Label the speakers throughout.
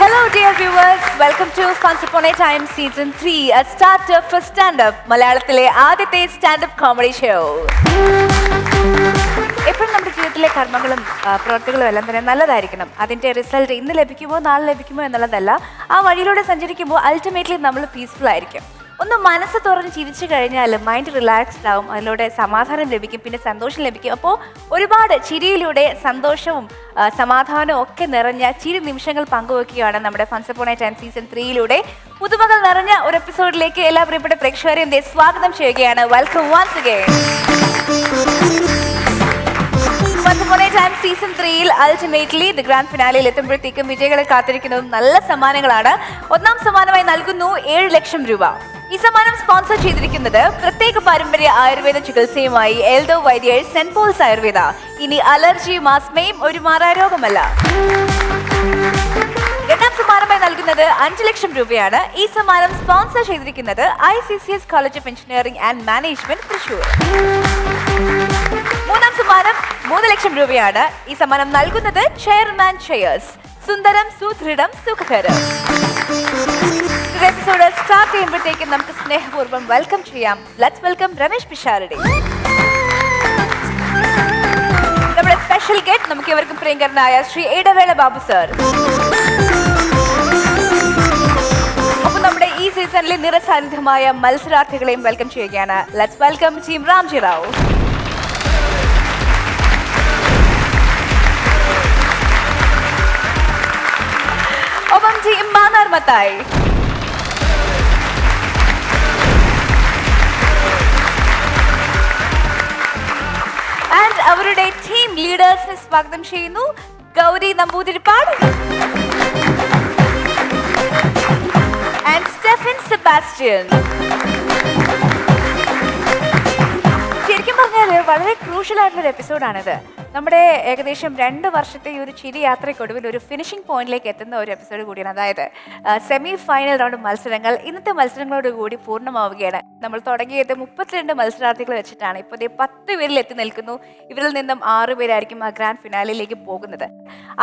Speaker 1: Hello dear viewers, welcome to Once Upon a Time Season 3, a startup for stand-up, മലയാളത്തിലെ ആദ്യത്തെ standup comedy show. എപ്പോഴും നമ്മുടെ ജീവിതത്തിലെ കർമ്മങ്ങളും പ്രവർത്തികളും എല്ലാം തന്നെ നല്ലതായിരിക്കണം. അതിൻ്റെ റിസൾട്ട് ഇന്ന് ലഭിക്കുമോ നാളെ ലഭിക്കുമോ എന്നുള്ളതല്ല. ആ വഴിയിലൂടെ സഞ്ചരിക്കുമ്പോൾ അൾട്ടിമേറ്റ്ലി നമ്മൾ പീസ്ഫുൾ ആയിരിക്കും. ഒന്ന് മനസ്സ് തുറന്ന് ചിരിച്ചു കഴിഞ്ഞാൽ മൈൻഡ് റിലാക്സ്ഡ് ആവും, അതിലൂടെ സമാധാനം ലഭിക്കും, പിന്നെ സന്തോഷം ലഭിക്കും. അപ്പോൾ ഒരുപാട് ചിരിയിലൂടെ സന്തോഷവും സമാധാനവും ഒക്കെ നിറഞ്ഞ ചിരി നിമിഷങ്ങൾ പങ്കുവെക്കുകയാണ് നമ്മുടെ funs upon a time season 3യിലൂടെ. പുതുമകൾ നിറഞ്ഞ ഒരു എപ്പിസോഡിലേക്ക് എല്ലാ പ്രിയപ്പെട്ട പ്രേക്ഷകരെയും സ്വാഗതം ചെയ്യുകയാണ്. Welcome once again. Funs upon a time season 3യിൽ അൾട്ടിമേറ്റ്ലി ദി ഗ്രാൻഡ് ഫിനാലയിൽ എത്തുമ്പോഴത്തേക്കും വിജയികളെ കാത്തിരിക്കുന്നതും നല്ല സമ്മാനങ്ങളാണ്. ഒന്നാം സമ്മാനമായി നൽകുന്നു 7 ലക്ഷം രൂപ. ഈ സമ്മാനം സ്പോൺസർ ചെയ്തിരിക്കുന്നത് പ്രത്യേക പാരമ്പര്യ ആയുർവേദ ചികിത്സയുമായി എൽദോ വൈദ്യേഴ്സ് സെന്റ് പോൾസ് ആയുർവേദ. ഇനി അലർജിയും ആസ്മയും ഒരു മാറാരോഗമല്ല. രണ്ടാം സമ്മാനമായി നൽകുന്നത് 5 ലക്ഷം രൂപയാണ്. ഈ സമ്മാനം സ്പോൺസർ ചെയ്തിരിക്കുന്നത് ICCS college of engineering and management Thrissur. മൂന്നാം സമ്മാനം 3 ലക്ഷം രൂപയാണ്. ഈ സമ്മാനം നൽകുന്നത് ചെയർമാൻ ചെയേഴ്സ്, സുന്ദരം സുദൃഢം സുഖകരം. എപ്പിസോഡ് സ്റ്റാർട്ട് ചെയ്യുമ്പോഴത്തേക്കും നമുക്ക് സ്നേഹപൂർവ്വം വെൽക്കം ചെയ്യാം. ലെറ്റ്സ് വെൽക്കം രമേശ് പിഷാരടി, നമ്മുടെ സ്പെഷ്യൽ ഗസ്റ്റ്, നമുക്ക് ഇവർക്കും പ്രിയങ്കരനായ ശ്രീ ഇടവേള ബാബു സർ. ഒപ്പം നമ്മുടെ ഈ സീസണിലെ നിറസാന്നിധ്യമായ മത്സരാർത്ഥികളെയും വെൽക്കം ചെയ്യുകയാണ്. Let's welcome team Ramji Rao. ഒപ്പം ടീം മാനാർ മത്തായി. ആൻഡ് അവരുടെ ടീം ലീഡേഴ്സിനെ സ്വാഗതം ചെയ്യുന്നു. ഗൗരി നമ്പൂതിരിപ്പാട് ആൻഡ് സ്റ്റെഫൻ സെബാസ്റ്റ്യൻ. ശരിക്കും പറഞ്ഞാൽ വളരെ ക്രൂഷ്യൽ ആയിട്ടുള്ള ഒരു എപ്പിസോഡാണിത്. നമ്മുടെ ഏകദേശം 2 വർഷത്തെ ഈ ഒരു ചിരി യാത്രയ്ക്കൊടുവിൽ ഒരു ഫിനിഷിംഗ് പോയിന്റിലേക്ക് എത്തുന്ന ഒരു എപ്പിസോഡ് കൂടിയാണ്. അതായത് സെമി ഫൈനൽ റൗണ്ട് മത്സരങ്ങൾ ഇന്നത്തെ മത്സരങ്ങളോട് കൂടി പൂർണ്ണമാവുകയാണ്. നമ്മൾ തുടങ്ങിയത് 32 മത്സരാർത്ഥികൾ വെച്ചിട്ടാണ്. ഇപ്പോൾ 10 പേരിൽ എത്തി നിൽക്കുന്നു. ഇവരിൽ നിന്നും 6 പേരായിരിക്കും ആ ഗ്രാൻഡ് ഫിനാലിലേക്ക് പോകുന്നത്.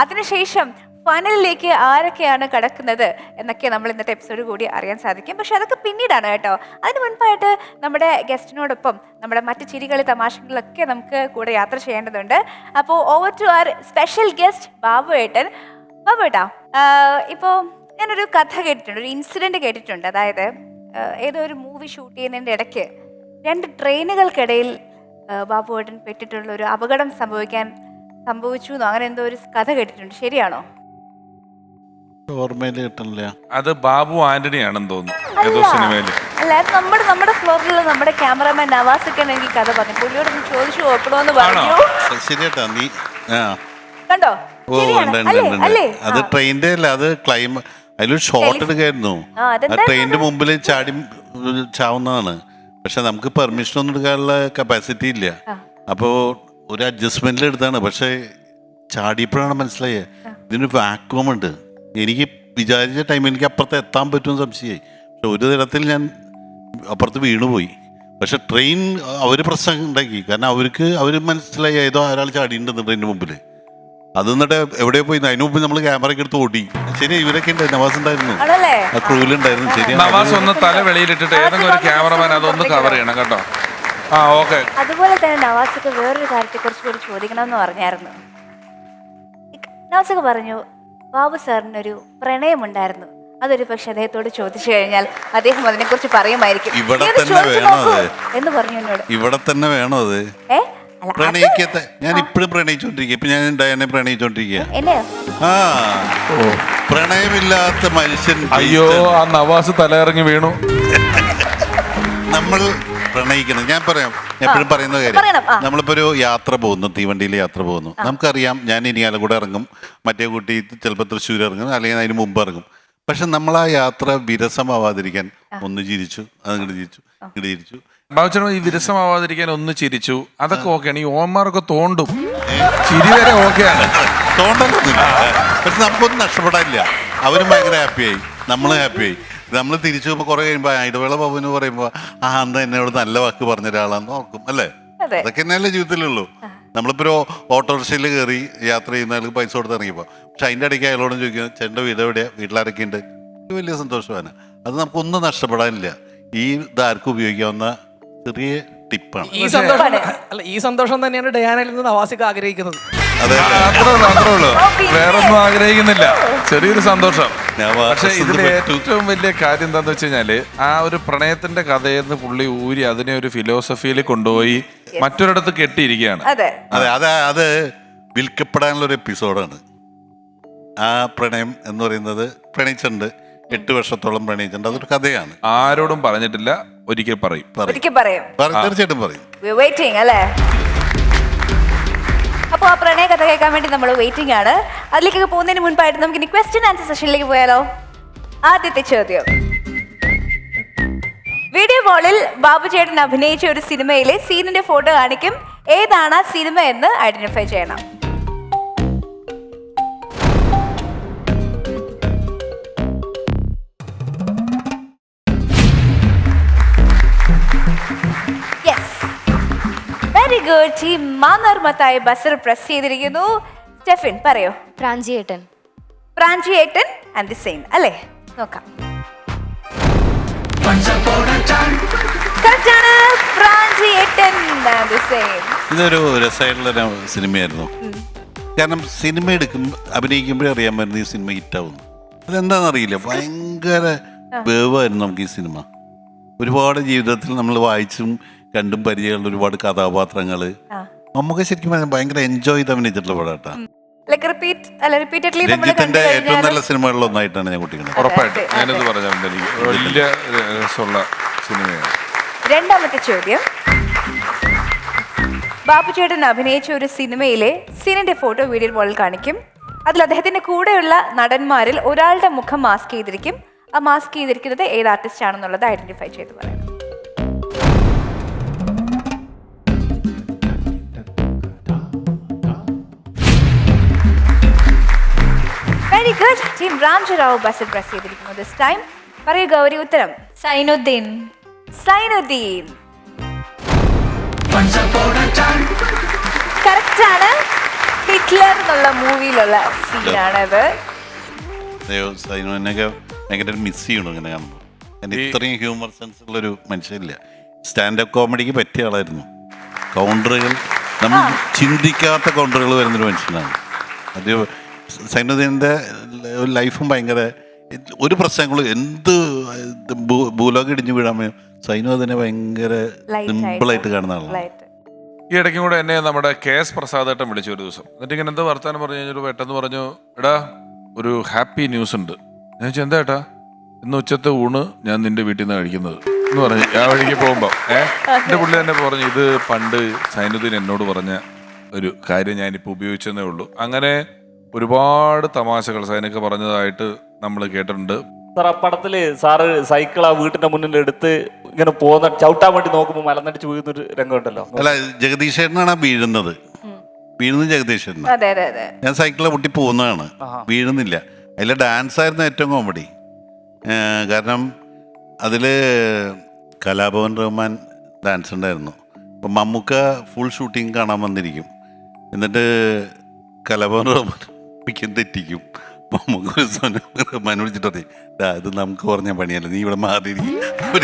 Speaker 1: അതിനുശേഷം ഫൈനലിലേക്ക് ആരൊക്കെയാണ് കടക്കുന്നത് എന്നൊക്കെ നമ്മൾ ഇന്നത്തെ എപ്പിസോഡ് കൂടി അറിയാൻ സാധിക്കും. പക്ഷെ അതൊക്കെ പിന്നീടാണ് കേട്ടോ. അതിന് മുൻപായിട്ട് നമ്മുടെ ഗസ്റ്റിനോടൊപ്പം നമ്മുടെ മറ്റ് ചിരികളി തമാശകളിലൊക്കെ നമുക്ക് കൂടെ യാത്ര ചെയ്യേണ്ടതുണ്ട്. അപ്പോൾ over to our special guest Babu ഏട്ടൻ. ബാബു ഏട്ടാ, ഇപ്പോൾ ഞാനൊരു കഥ കേട്ടിട്ടുണ്ട്, ഒരു ഇൻസിഡൻറ്റ് കേട്ടിട്ടുണ്ട്. അതായത് ഏതോ ഒരു മൂവി ഷൂട്ട് ചെയ്യുന്നതിൻ്റെ ഇടയ്ക്ക് 2 ട്രെയിനുകൾക്കിടയിൽ ബാബു ഏട്ടൻ പെട്ടിട്ടുള്ള ഒരു അപകടം സംഭവിച്ചു എന്നോ അങ്ങനെ എന്തോ ഒരു കഥ കേട്ടിട്ടുണ്ട്. ശരിയാണോ?
Speaker 2: ഓർമ്മയില് കിട്ടണില്ല.
Speaker 3: അത് ബാബു ആന്റണി ആണെന്ന് തോന്നുന്നു ഏതോ സിനിമയില്.
Speaker 1: അല്ല, നമ്മുടെ ഫ്ലോറിലുള്ള നമ്മുടെ ക്യാമറമാൻ നവാസൊക്കെ എനിക്ക് കഥ പറഞ്ഞു. പുള്ളിയോട് ചോദിച്ചു നോക്കണോന്ന് പറഞ്ഞു.
Speaker 2: ശരിയാട്ടാ, നീ
Speaker 1: കണ്ടോ?
Speaker 2: അത് ട്രെയിനിന്റെ അല്ല, അത് അതിലൊരു ഷോട്ട് എടുക്കായിരുന്നു. ട്രെയിനിന്റെ മുമ്പിൽ ചാടി ചാവുന്നതാണ്. പക്ഷെ നമുക്ക് പെർമിഷൻ ഒന്നും എടുക്കാനുള്ള കപ്പാസിറ്റി ഇല്ല. അപ്പോ ഒരു അഡ്ജസ്റ്റ്മെന്റിൽ എടുത്താണ്. പക്ഷെ ചാടിയപ്പോഴാണ് മനസ്സിലായത് ഇതിനൊരു വാക്വം ഉണ്ട്. എനിക്ക് വിചാരിച്ച ടൈമിൽ എനിക്ക് അപ്പുറത്ത് എത്താൻ പറ്റുമെന്ന് സംശയമായി. പക്ഷെ ഒരു തരത്തിൽ ഞാൻ അപ്പുറത്ത് വീണുപോയി. പക്ഷെ ട്രെയിൻ അവർ പ്രശ്നം ഉണ്ടാക്കി. കാരണം അവർ മനസ്സിലായി ഏതോ ഒരാൾ ചാടിയിട്ടുണ്ടെന്ന് ട്രെയിനിന്റെ മുമ്പിൽ. അത് എന്നിട്ട് എവിടെ പോയി അതിന് മുമ്പ് നമ്മൾ ക്യാമറയൊക്കെ എടുത്ത് ഓടി. ശരി, ഇവരൊക്കെ ഉണ്ട്, നവാസ് ഉണ്ടായിരുന്നു, ക്രൂലുണ്ടായിരുന്നു. ശരി,
Speaker 3: നവാസ് ഒന്ന് തല വെളിയിലിട്ടിട്ട് ഏതെങ്കിലും ഒരു ക്യാമറമാൻ അതൊന്ന് കവർ ചെയ്യണം കേട്ടോ.
Speaker 1: അതുപോലെ തന്നെ നവാസൊക്കെ വേറൊരു കാര്യത്തെ കുറിച്ച് കൂടി ചോദിക്കണമെന്ന് പറഞ്ഞായിരുന്നു. നവാസൊക്കെ പറഞ്ഞു ബാബു സാറിനൊരു പ്രണയമുണ്ടായിരുന്നു. അതൊരു പക്ഷെ അദ്ദേഹത്തോട് ചോദിച്ചു കഴിഞ്ഞാൽ അദ്ദേഹം അതിനെ കുറിച്ച് പറയുമായിരിക്കും എന്ന് പറഞ്ഞു എന്നോട്.
Speaker 2: ഇവിടെ തന്നെ വേണോ അത്? പ്രണയിക്കത്തെ ഞാൻ ഇപ്പോഴും പ്രണയിച്ചോണ്ടിരിക്കുക. ഇപ്പൊ ഞാൻ ഡയനെ പ്രണയിച്ചോണ്ടിരിക്കുക. പ്രണയമില്ലാത്ത മനുഷ്യൻ.
Speaker 3: അയ്യോ, ആ നവാസ് തലയിറങ്ങി വീണു.
Speaker 2: നമ്മൾ പ്രണയിക്കണം. ഞാൻ പറയാം, എപ്പോഴും പറയുന്ന കാര്യം, നമ്മളിപ്പോ ഒരു യാത്ര പോകുന്നു, തീവണ്ടിയിൽ യാത്ര പോകുന്നു. നമുക്കറിയാം ഞാൻ ഇനി കൂടെ ഇറങ്ങും, മറ്റേ കുട്ടി ചിലപ്പോൾ തൃശ്ശൂർ ഇറങ്ങും, അല്ലെങ്കിൽ അതിന് മുമ്പ് ഇറങ്ങും. പക്ഷെ നമ്മൾ ആ യാത്ര വിരസമാവാതിരിക്കാൻ ഒന്ന് ചിരിച്ചു, അതങ്ങോട്ട് ചിരിച്ചു, ഇങ്ങോട്ട് ചിരിച്ചു.
Speaker 3: ബാബുച്ചേട്ടൻ ഈ വിരസമാവാതിരിക്കാൻ ഒന്ന് ചിരിച്ചു, അതൊക്കെ ഓക്കെയാണ്. ഈ ഓന്മാരൊക്കെ തോണ്ടും, ചിരി വരെ ഓക്കെയാണ്,
Speaker 2: തോണ്ടൊന്നുമില്ല. പക്ഷെ നമുക്കൊന്നും നഷ്ടപ്പെടാനില്ല. അവരും ഭയങ്കര ഹാപ്പിയായി, നമ്മളും ഹാപ്പിയായി. നമ്മൾ തിരിച്ചു പോകുമ്പോൾ കുറെ കഴിയുമ്പോൾ ഇടവേള ബാബുവിന് പറയുമ്പോൾ എന്താ എന്നോട് നല്ല വാക്ക് പറഞ്ഞ ഒരാളാന്ന് ഓർക്കും അല്ലേ? അതൊക്കെ തന്നെയല്ലേ ജീവിതത്തിലുള്ളൂ. നമ്മളിപ്പോ ഓട്ടോറിക്ഷയിൽ കയറി യാത്ര ചെയ്യുന്ന പൈസ കൊടുത്ത് ഇറങ്ങിയപ്പോ പക്ഷെ അതിൻ്റെ ഇടയ്ക്ക് അയാളോട് ചോദിക്കുന്നത് ചേട്ടൻ്റെ വീട് എവിടെയാണ്, വീട്ടിലാരൊക്കെ ഉണ്ട്, വലിയ സന്തോഷമാണ്. അത് നമുക്കൊന്നും നഷ്ടപ്പെടാനില്ല. ഈ ഇതാർക്കും ഉപയോഗിക്കാവുന്ന ചെറിയ ടിപ്പാണ്.
Speaker 4: ഈ സന്തോഷം തന്നെയാണ് ഡയാനയിൽ നിന്ന് നവാസിക്ക് ആഗ്രഹിക്കുന്നത്.
Speaker 3: അത്രേ ഉള്ളൂ, വേറൊന്നും ആഗ്രഹിക്കുന്നില്ല, ചെറിയൊരു സന്തോഷം. പക്ഷെ ഇതിലെ ഏറ്റവും വലിയ കാര്യം എന്താന്ന് വെച്ച് കഴിഞ്ഞാല് ആ ഒരു പ്രണയത്തിന്റെ കഥയെന്ന് പുള്ളി ഊരി അതിനെ ഒരു ഫിലോസഫിയിൽ കൊണ്ടുപോയി മറ്റൊരിടത്ത് കെട്ടിയിരിക്കുകയാണ്.
Speaker 2: അതെ അത് വിൽക്കപ്പെടാനുള്ള ഒരു എപ്പിസോഡാണ്. ആ പ്രണയം എന്ന് പറയുന്നത് പ്രണയിച്ചിട്ടുണ്ട്, 8 വർഷത്തോളം പ്രണയിച്ചിട്ടുണ്ട്. അതൊരു കഥയാണ്.
Speaker 3: ആരോടും പറഞ്ഞിട്ടില്ല, ഒരിക്കൽ പറയും.
Speaker 2: തീർച്ചയായിട്ടും പറയും.
Speaker 1: അപ്പോൾ ആ പ്രണയ കഥ കേൾക്കാൻ വേണ്ടി നമ്മൾ വെയിറ്റിംഗ് ആണ്. അതിലേക്ക് പോകുന്നതിന് മുൻപായിട്ട് നമുക്ക് ഇനി ക്വസ്റ്റ്യൻ ആൻസർ സെഷനിലേക്ക് പോയാലോ? ആദ്യത്തെ ചോദ്യം, വീഡിയോ കോളിൽ ബാബു ചേട്ടൻ അഭിനയിച്ച ഒരു സിനിമയിലെ സീനിന്റെ ഫോട്ടോ കാണിക്കും. ഏതാണ് ആ സിനിമ എന്ന് ഐഡന്റിഫൈ ചെയ്യണം. Very good. ടീം മാനർമത്തായി ബസർ പ്രസ് ചെയ്തിരിക്കുന്നു. സ്റ്റെഫിൻ പറയോ?
Speaker 5: പ്രാഞ്ചിയേട്ടൻ
Speaker 1: ആൻഡ് ദി സെയിം അല്ലേ? നോക്കാം.
Speaker 2: ഇതൊരു രസമായിട്ടുള്ള സിനിമയായിരുന്നു. കാരണം സിനിമ അഭിനയിക്കുമ്പോഴേ അറിയാൻ പറ്റുന്ന ഈ സിനിമ ഹിറ്റാവുന്നു. അതെന്താണെന്നറിയില്ല, ഭയങ്കര വേവായിരുന്നു നമുക്ക് ഈ സിനിമ. ഒരുപാട് ജീവിതത്തിൽ നമ്മൾ വായിച്ചും കണ്ടും പരിചയമുള്ള ഒരുപാട് കഥാപാത്രങ്ങള് നമുക്ക് ശരിക്കും ഭയങ്കര എൻജോയ് ചെയ്ത് അഭിനയിച്ചിട്ടുള്ള പടാട്ടാ. രഞ്ജിത്തിന്റെ ഏറ്റവും നല്ല സിനിമകളിൽ ഒന്നായിട്ടാണ് ഞാൻ കുട്ടികളെ.
Speaker 3: ഉറപ്പായിട്ടും ഞാനത് പറഞ്ഞ വലിയ രസമുള്ള സിനിമയാണ്.
Speaker 1: രണ്ടാമത്തെ ചോദ്യം, ബാബു ചേട്ടൻ അഭിനയിച്ച ഒരു സിനിമയിലെ സീനിന്റെ ഫോട്ടോ വീഡിയോ കോളിൽ കാണിക്കും. അതിൽ അദ്ദേഹത്തിന്റെ കൂടെയുള്ള നടന്മാരിൽ ഒരാളുടെ മുഖം മാസ്ക് ചെയ്തിരിക്കും. ആ മാസ്ക് ചെയ്തിരിക്കുന്നത് ഏത് ആർട്ടിസ്റ്റ് ആണെന്നുള്ളത് ഐഡന്റിഫൈ ചെയ്ത് പറയണം. Very good. Team Ramji Rao buzzer press ചെയ്തിരിക്കുന്നു ദിസ് ടൈം. പറയൂ ഗൗരി ഉത്തരം.
Speaker 5: സൈനുദ്ദീൻ.
Speaker 1: കറക്റ്റ് ആണ്. ഹിറ്റ്ലർ എന്നുള്ള മൂവിയിലുള്ള സീനാണത്.
Speaker 2: സൈനുവിനൊക്കെ ഭയങ്കര മിസ് ചെയ്യണം ഇങ്ങനെ കാണുമ്പോൾ. ഇത്രയും ഹ്യൂമർ സെൻസ് ഉള്ളൊരു മനുഷ്യനില്ല. സ്റ്റാൻഡപ്പ് കോമഡിക്ക് പറ്റിയ ആളായിരുന്നു. കൗണ്ടറുകൾ, നമ്മൾ ചിന്തിക്കാത്ത കൗണ്ടറുകൾ വരുന്നൊരു മനുഷ്യനാണ്. അത് സൈനുദ്ദീൻ്റെ ലൈഫും ഭയങ്കര ഒരു പ്രശ്നങ്ങളും എന്ത് ഭൂലോകം ഇടിഞ്ഞു വീഴാൻ സൈനു അതിനെ ഭയങ്കര സിമ്പിളായിട്ട് കാണുന്ന ആളാണ്.
Speaker 3: ഈ ഇടയ്ക്കും കൂടെ എന്നെ നമ്മുടെ KS പ്രസാദേട്ടൻ വിളിച്ചു ഒരു ദിവസം. എന്നിട്ട് ഇങ്ങനെ എന്താ വർത്താനം പറഞ്ഞു കഴിഞ്ഞൊരു പെട്ടെന്ന് പറഞ്ഞു, എടാ ഒരു ഹാപ്പി ന്യൂസ് ഉണ്ട്. ഞാൻ ചോദിച്ചു എന്താ ഏട്ടാ? ഇന്ന് ഉച്ചത്തെ ഊണ് ഞാൻ നിന്റെ വീട്ടിൽ നിന്ന് കഴിക്കുന്നത് എന്ന് പറഞ്ഞു. ആ വഴിക്ക് പോകുമ്പോൾ എൻ്റെ പുള്ളി തന്നെ പറഞ്ഞു, ഇത് പണ്ട് സൈനുദ്ദീൻ എന്നോട് പറഞ്ഞ ഒരു കാര്യം ഞാനിപ്പോൾ ഉപയോഗിച്ചെന്നേ ഉള്ളൂ. അങ്ങനെ ഒരുപാട് തമാശകൾ സൈനൊക്കെ പറഞ്ഞതായിട്ട് നമ്മൾ കേട്ടിട്ടുണ്ട്.
Speaker 6: സാർ ആ പടത്തില് സാറ് സൈക്കിൾ ആ വീട്ടിന്റെ മുന്നിൽ എടുത്ത് ഇങ്ങനെ പോകുന്ന ചവിട്ടാൻ വേണ്ടി നോക്കുമ്പോൾ മലന്നടിച്ച് വീഴുന്നൊരു രംഗമുണ്ടല്ലോ.
Speaker 2: അല്ല, ജഗദീശേട്ടനാണ് വീഴുന്നത് ജഗദീശേട്ടൻ. ഞാൻ സൈക്കിളിൽ പൊട്ടി പോകുന്നതാണ്, വീഴുന്നില്ല. അതിലെ ഡാൻസ് ആയിരുന്നു ഏറ്റവും കോമഡി. കാരണം അതിൽ കലാഭവൻ റഹ്മാൻ ഡാൻസ് ഉണ്ടായിരുന്നു. അപ്പം മമ്മൂക്ക ഫുൾ ഷൂട്ടിങ് കാണാൻ വന്നിരിക്കും. എന്നിട്ട് കലാഭവൻ റഹ്മാൻ മിക്കും തെറ്റിക്കും. മമ്മൂക്ക റഹ്മാൻ വിളിച്ചിട്ട് പറയും, ഇത് നമുക്ക് പറഞ്ഞ പണിയല്ല, നീ ഇവിടെ മാറിയിരിക്കും. അപ്പോൾ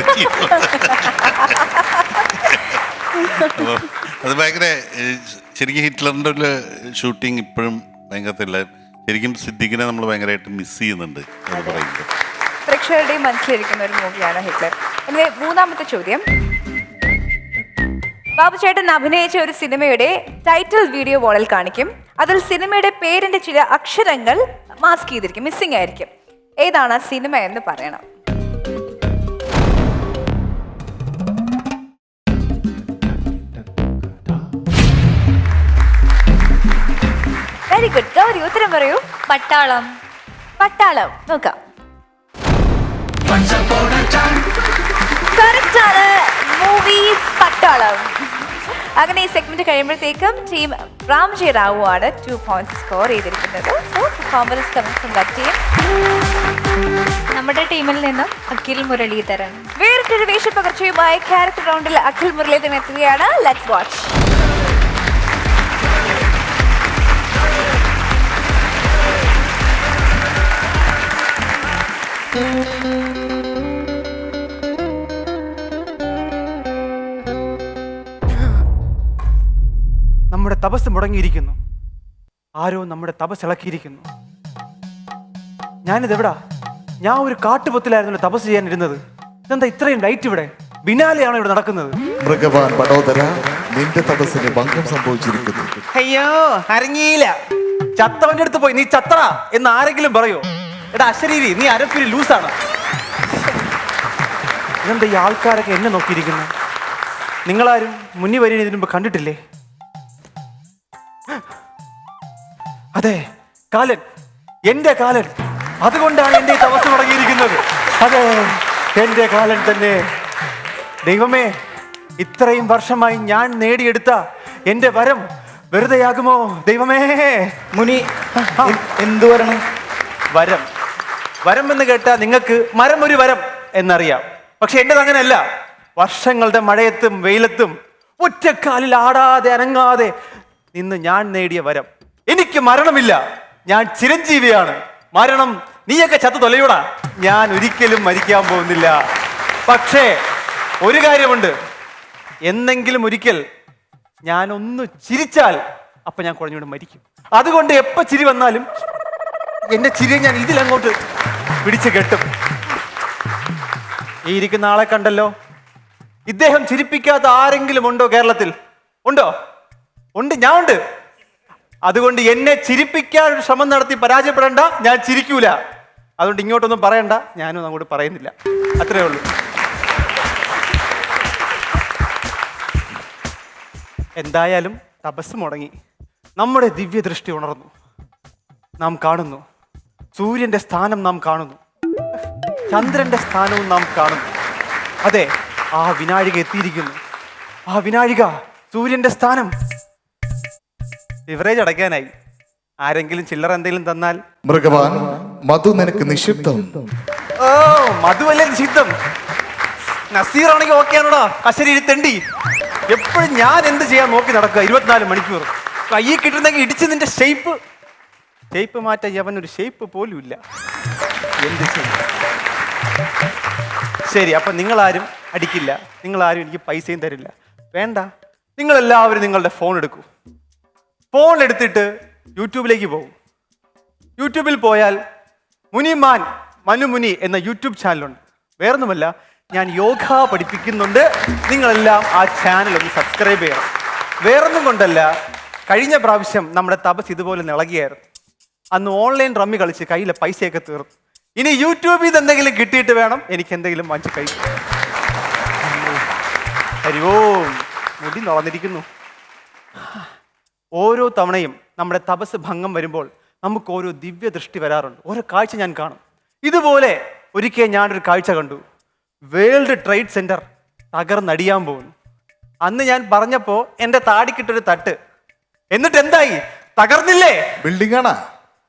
Speaker 2: അത് ഭയങ്കര ശരിക്കും ഹിറ്റ്ലറിൻ്റെ ഒരു ഷൂട്ടിങ് ഇപ്പോഴും ഭയങ്കര ശരിക്കും സിദ്ദിഖിനെ നമ്മൾ ഭയങ്കരമായിട്ട് മിസ് ചെയ്യുന്നുണ്ട്. അത് പറയുമ്പോൾ
Speaker 1: പ്രേക്ഷകരുടെയും മനസ്സിലിരിക്കുന്ന ഒരു മൂവിയാണ് ഹിറ്റ്ലർ. പിന്നെ മൂന്നാമത്തെ ചോദ്യം, ബാബു ചേട്ടൻ അഭിനയിച്ച ഒരു സിനിമയുടെ ടൈറ്റിൽ വീഡിയോ വാളിൽ കാണിക്കും. അതിൽ സിനിമയുടെ പേരിന്റെ ചില അക്ഷരങ്ങൾ മാസ്ക് ചെയ്തിരിക്കും, മിസ്സിംഗ് ആയിരിക്കും. ഏതാണ് ആ സിനിമ എന്ന് പറയണം. Very good. ഗൗരി ഉത്തരം പറയൂ.
Speaker 5: പട്ടാളം.
Speaker 1: നോക്കാം. കറക്റ്റ് ആണ്. മൂവി പട്ടാളം. അങ്ങനെ ഈ സെഗ്മെന്റ് കഴിയുമ്പോഴത്തേക്കും ടീം രാംജി റാവു ആണ് 2 points സ്കോർ ചെയ്തിരിക്കുന്നത്. So performance coming from that team.
Speaker 5: നമ്മുടെ ടീമിൽ നിന്നും അഖിൽ മുരളീധരൻ.
Speaker 1: വേറിട്ടൊരു വേഷപ്പകർച്ചയുമായി ക്യാരക്ടർ റൗണ്ടിൽ അഖിൽ മുരളീധരൻ എത്തുകയാണ്. Let's watch.
Speaker 7: നമ്മുടെ തപസ് മുടങ്ങിയിരിക്കുന്നു. ആരോ നമ്മുടെ തപസ് ഇളക്കിയിരിക്കുന്നു. ഞാനിതെവിടാ? ഞാൻ ഒരു കാട്ടുപൊത്തിലായിരുന്നല്ലോ തപസ് ചെയ്യാനിരുന്നത്. ഇതെന്താ ഇത്രയും ലൈറ്റ് ഇവിടെ? ബിനാലെയാണോ ഇവിടെ നടക്കുന്നത്?
Speaker 8: മൃഗവാൻ പടോദര, നിന്റെ തപസ്സിന് ഭംഗം സംഭവിച്ചിരിക്കുന്നു.
Speaker 7: അയ്യോ, അരങ്ങിയില്ല. ചത്തവന്റെ അടുത്ത് പോയി നീ ചത്ര എന്ന് ആരെങ്കിലും പറയോ? എടാ അശരീരി, നീ അരപ്പിരി ലൂസാണ്. ഇതെന്താ ഈ ആൾക്കാരൊക്കെ എന്നെ നോക്കിയിരിക്കുന്നു? നിങ്ങളാരും മുന്നിൽ വരി ഇതിനു മുമ്പ് കണ്ടിട്ടില്ലേ? അതെ, കാലൻ, എന്റെ കാലൻ. അതുകൊണ്ടാണ് എന്റെ തപസ് മുടങ്ങിയിരിക്കുന്നത്. അതെ, എന്റെ കാലൻ തന്നെ. ദൈവമേ, ഇത്രയും വർഷമായി ഞാൻ നേടിയെടുത്ത എന്റെ വരം വെറുതെയാകുമോ ദൈവമേ?
Speaker 4: മുനി എന്തു വരണം?
Speaker 7: വരം, വരം എന്ന് കേട്ടാൽ നിങ്ങൾക്ക് മരം ഒരു വരം എന്നറിയാം. പക്ഷെ എന്റേത് അങ്ങനെയല്ല. വർഷങ്ങളുടെ മഴയത്തും വെയിലത്തും ഒറ്റക്കാലിൽ ആടാതെ അനങ്ങാതെ നിന്ന് ഞാൻ നേടിയ വരം. എനിക്ക് മരണമില്ല, ഞാൻ ചിരഞ്ജീവിയാണ്. മരണം നീയൊക്കെ ചത്തു തൊലയൂടാ. ഞാൻ ഒരിക്കലും മരിക്കാൻ പോകുന്നില്ല. പക്ഷേ ഒരു കാര്യമുണ്ട്, എന്നെങ്കിലും ഒരിക്കൽ ഞാൻ ഒന്ന് ചിരിച്ചാൽ അപ്പൊ ഞാൻ കുറഞ്ഞുകൂടെ മരിക്കും. അതുകൊണ്ട് എപ്പോ ചിരി വന്നാലും എന്റെ ചിരിയെ ഞാൻ ഇതിലങ്ങോട്ട് പിടിച്ചു കെട്ടും. ഈ ഇരിക്കുന്ന ആളെ കണ്ടല്ലോ, ഇദ്ദേഹം ചിരിപ്പിക്കാത്ത ആരെങ്കിലും ഉണ്ടോ കേരളത്തിൽ? ഉണ്ടോ? ഉണ്ട്, ഞാൻ ഉണ്ട്. അതുകൊണ്ട് എന്നെ ചിരിപ്പിക്കാൻ ഒരു ശ്രമം നടത്തി പരാജയപ്പെടേണ്ട, ഞാൻ ചിരിക്കൂല. അതുകൊണ്ട് ഇങ്ങോട്ടൊന്നും പറയണ്ട, ഞാനും അങ്ങോട്ട് പറയുന്നില്ല. അത്രേ ഉള്ളൂ. എന്തായാലും തപസ് മുടങ്ങി, നമ്മുടെ ദിവ്യദൃഷ്ടി ഉണർന്നു. നാം കാണുന്നു സൂര്യന്റെ സ്ഥാനം, നാം കാണുന്നു ചന്ദ്രന്റെ സ്ഥാനവും നാം കാണുന്നു. അതെ, ആ വിനാഴിക എത്തിയിരിക്കുന്നു. ആ വിനാഴിക, സൂര്യന്റെ സ്ഥാനം. ബിവറേജ് അടയ്ക്കാനായി. ആരെങ്കിലും ചില്ലറ എന്തെങ്കിലും തന്നാൽ.
Speaker 8: മൃഗവാൻ, മധു നിനക്ക് നിക്ഷിപ്തം.
Speaker 7: ഓ, മധുവല്ലേ നിഷിദ്ധം? നസീറാണെങ്കിൽ ഓക്കെയാണോടാ? കശരി തെണ്ടി. എപ്പോഴും ഞാൻ എന്ത് ചെയ്യാൻ നോക്കി നടക്കുക 24 മണിക്കൂർ. കയ്യിൽ കിട്ടുന്നെങ്കിൽ ഇടിച്ച് നിന്റെ ഷേപ്പ് മാറ്റാൻ അവനൊരു ഷേപ്പ് പോലും ഇല്ല. എന്ത് ചെയ്യും? ശരി, അപ്പൊ നിങ്ങളാരും അടിക്കില്ല, നിങ്ങളാരും എനിക്ക് പൈസയും തരില്ല. വേണ്ട, നിങ്ങളെല്ലാവരും നിങ്ങളുടെ ഫോൺ എടുക്കൂ. ഫോൺ എടുത്തിട്ട് യൂട്യൂബിലേക്ക് പോകും. യൂട്യൂബിൽ പോയാൽ മുനിമാൻ മനുമുനി എന്ന യൂട്യൂബ് ചാനലുണ്ട്. വേറൊന്നുമല്ല, ഞാൻ യോഗ പഠിപ്പിക്കുന്നുണ്ട്. നിങ്ങളെല്ലാം ആ ചാനൽ ഒന്ന് സബ്സ്ക്രൈബ് ചെയ്യണം. വേറൊന്നും കൊണ്ടല്ല, കഴിഞ്ഞ പ്രാവശ്യം നമ്മുടെ തപസ് ഇതുപോലെ നിളകിയായിരുന്നു. അന്ന് ഓൺലൈൻ റമ്മി കളിച്ച് കയ്യിലെ പൈസയൊക്കെ തീർന്നു. ഇനി യൂട്യൂബിൽ നിന്ന് എന്തെങ്കിലും കിട്ടിയിട്ട് വേണം എനിക്ക് എന്തെങ്കിലും വാങ്ങിച്ച് കഴിക്കും. ഹരിവോ, മുടി നുളന്നിരിക്കുന്നു. ഓരോ തവണയും നമ്മുടെ തപസ് ഭംഗം വരുമ്പോൾ നമുക്ക് ഓരോ ദിവ്യ ദൃഷ്ടി വരാറുണ്ട്. ഓരോ കാഴ്ച ഞാൻ കാണും. ഇതുപോലെ ഒരിക്കൽ ഞാനൊരു കാഴ്ച കണ്ടു. വേൾഡ് ട്രേഡ് സെന്റർ തകർന്നടിയാൻ പോകുന്നു. അന്ന് ഞാൻ പറഞ്ഞപ്പോ എന്റെ താടിക്കിട്ടൊരു തട്ട്. എന്നിട്ട് എന്തായി? തകർന്നില്ലേ?
Speaker 8: ബിൽഡിംഗ് ആണാ?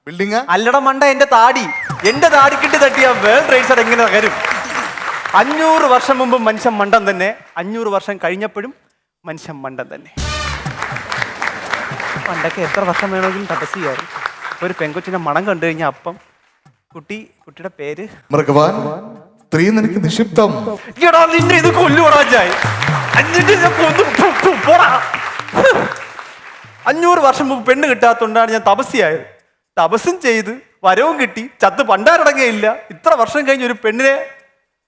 Speaker 8: ബിൽഡിംഗ്
Speaker 7: അല്ലട മണ്ട, എന്റെ താടി. എന്റെ താടിക്കിട്ട് തട്ടിയ വേൾഡ് ട്രേഡ് സെന്റർ എങ്ങനെ തകരും? 500 വർഷം മുമ്പ് മനുഷ്യൻ മണ്ടൻ തന്നെ, 500 വർഷം കഴിഞ്ഞപ്പോഴും മനുഷ്യൻ മണ്ടൻ തന്നെ. പണ്ടൊക്കെ എത്ര വർഷം വേണമെങ്കിലും തപസ് ചെയ്യാറ്. ഒരു പെങ്കൊച്ചിന്റെ മണം കണ്ടു കഴിഞ്ഞാൽ അപ്പം കുട്ടിയുടെ പേര്
Speaker 8: മൃഗവാൻ, സ്ത്രീ നിനക്ക് നിക്ഷിപ്തം.
Speaker 7: എടാ, നിന്നെ ഇത് കൊല്ലുവാടാ ഞാൻ. 500 വർഷം മുമ്പ് പെണ്ണ് കിട്ടാത്തോണ്ടാണ് ഞാൻ തപസ്യായത്. തപസ്സും ചെയ്ത് വരവും കിട്ടി, ചത്ത് പണ്ടാരടങ്ങയില്ല. ഇത്ര വർഷം കഴിഞ്ഞ് ഒരു പെണ്ണിനെ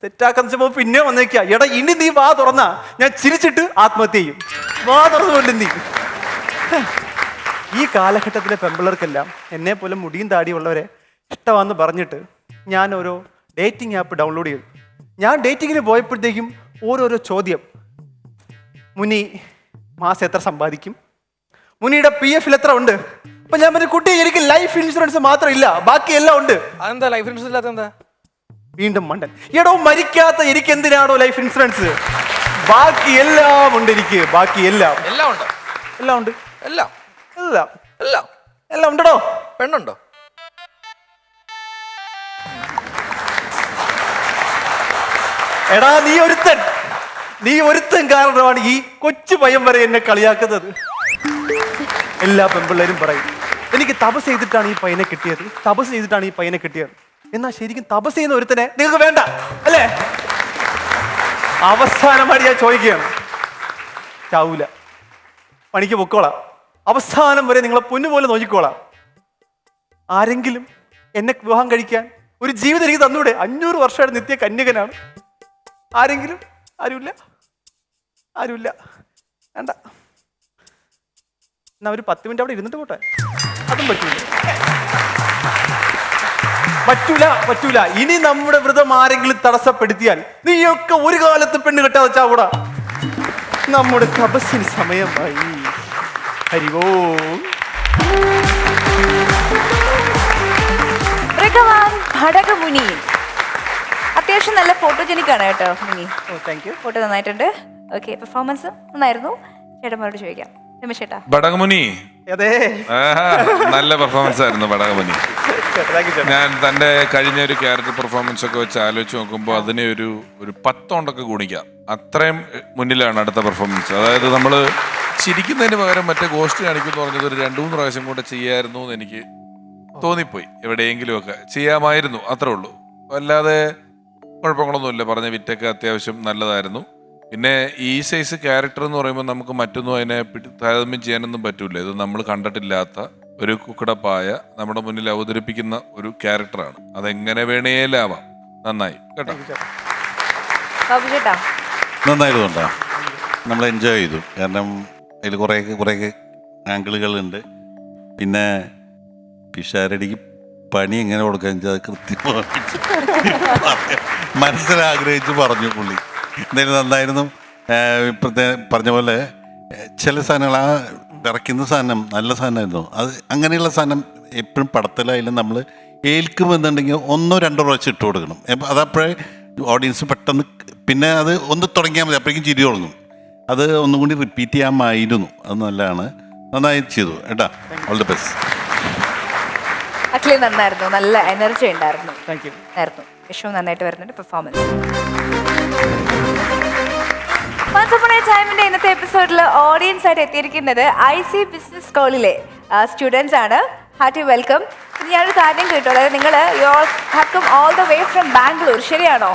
Speaker 7: തെറ്റാക്കാൻ വെച്ചപ്പോ പിന്നെ വന്നേക്കാ. എടാ, ഇനി നീ വാ തുറന്നാ ഞാൻ ചിരിച്ചിട്ട് ആത്മഹത്യ ചെയ്യും. വാ തുറന്നുകൊണ്ട് നീ. ഈ കാലഘട്ടത്തിലെ പെമ്പിള്ളേർക്കെല്ലാം എന്നെ പോലെ മുടിയും താടിയുള്ളവരെ ഇഷ്ടമാണെന്ന് പറഞ്ഞിട്ട് ഞാൻ ഓരോ ഡേറ്റിംഗ് ആപ്പ് ഡൗൺലോഡ് ചെയ്തു. ഞാൻ ഡേറ്റിങ്ങിന് പോയപ്പോഴത്തേക്കും ഓരോരോ ചോദ്യം. മുനി മാസം എത്ര സമ്പാദിക്കും? മുനിയുടെ PF എത്ര ഉണ്ട്? അപ്പൊ ഞാൻ പറഞ്ഞു, കുട്ടി എനിക്ക് ലൈഫ് ഇൻഷുറൻസ് മാത്രം ഇല്ല, ബാക്കി എല്ലാം ഉണ്ട്.
Speaker 4: അതെന്താ ലൈഫ് ഇൻഷുറൻസ് ഇല്ലാത്ത? എന്താ?
Speaker 7: വീണ്ടും മണ്ടൻ. എടോ, മരിക്കാത്ത എനിക്ക് എന്തിനാണോ ലൈഫ് ഇൻഷുറൻസ്? ബാക്കി എല്ലാം ഉണ്ട് എനിക്ക്. ബാക്കി എല്ലാം
Speaker 4: ഉണ്ട്.
Speaker 7: എല്ലാം ഉണ്ട്.
Speaker 4: എല്ലാം
Speaker 7: എല്ലാം
Speaker 4: എല്ലാം
Speaker 7: എല്ലാം ഉണ്ടോ?
Speaker 4: പെണ്ണുണ്ടോ?
Speaker 7: എടാ, നീ ഒരുത്തൻ കാരണമാണ് ഈ കൊച്ചു പയ്യൻ വരെ എന്നെ കളിയാക്കുന്നത്. എല്ലാ പെമ്പിള്ളേരും പറയും എനിക്ക് തപസ് ചെയ്തിട്ടാണ് ഈ പയ്യനെ കിട്ടിയത്, തപസ് ചെയ്തിട്ടാണ് ഈ പയ്യനെ കിട്ടിയത്. എന്നാ ശരിക്കും തപസ് ചെയ്യുന്ന ഒരുത്തനെ നിങ്ങൾക്ക് വേണ്ട അല്ലേ? അവസാനമായിട്ട് ഞാൻ ചോദിക്കുകയാണ്, ചാവൂല, പണിക്ക് പൊക്കോളാം, അവസാനം വരെ നിങ്ങളെ പൊന്നുപോലെ നോക്കിക്കോളാം. ആരെങ്കിലും എന്നെ വിവാഹം കഴിക്കാൻ ഒരു ജീവിതം എനിക്ക് തന്നൂടെ? 500 വർഷമായിട്ട് നിത്യ കന്യകനാണ്. ആരെങ്കിലും? ആരുമില്ല, ആരുമില്ല. വേണ്ട, എന്നാ ഒരു 10 മിനിറ്റ് അവിടെ ഇരുന്നിട്ട് പോട്ടെ. അതും പറ്റൂല, പറ്റൂല, പറ്റൂല. ഇനി നമ്മുടെ വ്രതം ആരെങ്കിലും തടസ്സപ്പെടുത്തിയാൽ നീയൊക്കെ ഒരു കാലത്ത് പെണ്ണ് കെട്ടാതെ ചാവൂടാ. നമ്മുടെ തപസ്സിന് സമയമായി. ഹരിവോ.
Speaker 1: ഭഗവാൻ ഘടകമുനി അത്യാവശ്യം നല്ല ഫോട്ടോജനിക് ആണ് കേട്ടോ മുനി.
Speaker 7: Thank you.
Speaker 1: ഫോട്ടോ നന്നായിട്ടുണ്ട്. ഓക്കെ, പെർഫോമൻസ് നന്നായിരുന്നു. ചേട്ടന്മാരോട് ചോദിക്കാം. രമേശ് ചേട്ടാ.
Speaker 3: ബടകമുനി
Speaker 7: അതെ,
Speaker 3: നല്ല പെർഫോമൻസ് ആയിരുന്നു ബടകമുനി.
Speaker 7: Thank you.
Speaker 3: ഞാൻ തന്റെ കഴിഞ്ഞ ഒരു ക്യാരക്ടർ പെർഫോമൻസ് ഒക്കെ വെച്ച് ആലോചിച്ച് നോക്കുമ്പോൾ അതിനെ ഒരു 10 കൊണ്ടൊക്കെ ഗുണിക്കാം. അത്രയും മുന്നിലാണ് അടുത്ത പെർഫോമൻസ്. അതായത് നമ്മൾ ചിരിക്കുന്നതിന് പകരം മറ്റേ ഗോസ്റ്റ് കാണിക്കുമെന്ന് പറഞ്ഞത് ഒരു 2-3 പ്രാവശ്യം കൂടെ ചെയ്യായിരുന്നു എന്ന് എനിക്ക് തോന്നിപ്പോയി. എവിടെയെങ്കിലുമൊക്കെ ചെയ്യാമായിരുന്നു, അത്രേ ഉള്ളൂ. അല്ലാതെ കുഴപ്പങ്ങളൊന്നുമില്ല. പറഞ്ഞ വിറ്റൊക്കെ അത്യാവശ്യം നല്ലതായിരുന്നു. പിന്നെ ഈ സൈസ് ക്യാരക്ടർ എന്ന് പറയുമ്പോൾ നമുക്ക് മറ്റൊന്നും അതിനെ താരതമ്യം ചെയ്യാനൊന്നും പറ്റൂല. ഇത് നമ്മൾ കണ്ടിട്ടില്ലാത്ത ഒരു കുക്കടപ്പായ നമ്മുടെ മുന്നിൽ അവതരിപ്പിക്കുന്ന ഒരു ക്യാരക്ടറാണ്. അതെങ്ങനെ വേണേലാവാം. നന്നായി കേട്ടോ.
Speaker 1: ബാബു ചേട്ടാ.
Speaker 2: നന്നായിരുന്നുണ്ടോ? നമ്മൾ എൻജോയ് ചെയ്തു. കാരണം അതിൽ കുറേ ആംഗിളുകളുണ്ട്. പിന്നെ പിഷാരടിക്ക് പണി എങ്ങനെ കൊടുക്കാൻ വെച്ചാൽ കൃത്യമായിട്ട് മനസ്സിലാഗ്രഹിച്ച് പറഞ്ഞു പുള്ളി. എന്തായാലും നന്നായിരുന്നു. ഇപ്പോഴത്തെ പറഞ്ഞ പോലെ ചില സാധനങ്ങൾ, ആ വിറയ്ക്കുന്ന സാധനം നല്ല സാധനമായിരുന്നു. അത് അങ്ങനെയുള്ള സാധനം എപ്പോഴും പടത്തിലായാലും നമ്മൾ ഏൽക്കുമെന്നുണ്ടെങ്കിൽ 1-2 പ്രാവശ്യം ഇട്ട് കൊടുക്കണം. അതപ്പോഴേ ഓഡിയൻസ് പെട്ടെന്ന് പിന്നെ അത് ഒന്ന് തുടങ്ങിയാൽ മതി, അപ്പോഴേക്കും ചിരി തുടങ്ങും. അത് ഒന്നും കൂടി റിപ്പീറ്റ് ചെയ്യാമായിരുന്നു. അത് നല്ലതാണ്, നന്നായി ചെയ്തു കേട്ടാ. All the best.
Speaker 1: അഖിലേ നന്നായിരുന്നു, നല്ല എനർജി ഉണ്ടായിരുന്നു.
Speaker 7: Thank you.
Speaker 1: ആയിരുന്നു. വിഷു നന്നായിട്ട് വരുന്നുണ്ട് പെർഫോമൻസ്. Once upon a time-ന്റെ ഇന്നത്തെ എപ്പിസോഡിൽ ഓഡിയൻസ് ആയിട്ട് എത്തിയിരിക്കുന്നത് IC ബിസിനസ് സ്കൂളിലെ സ്റ്റുഡൻസ് ആണ്. Hearty welcome. ഞാനൊരു കാര്യം കേട്ടോ, അതായത് നിങ്ങൾ have come all the way from Bangalore, ശരിയാണോ?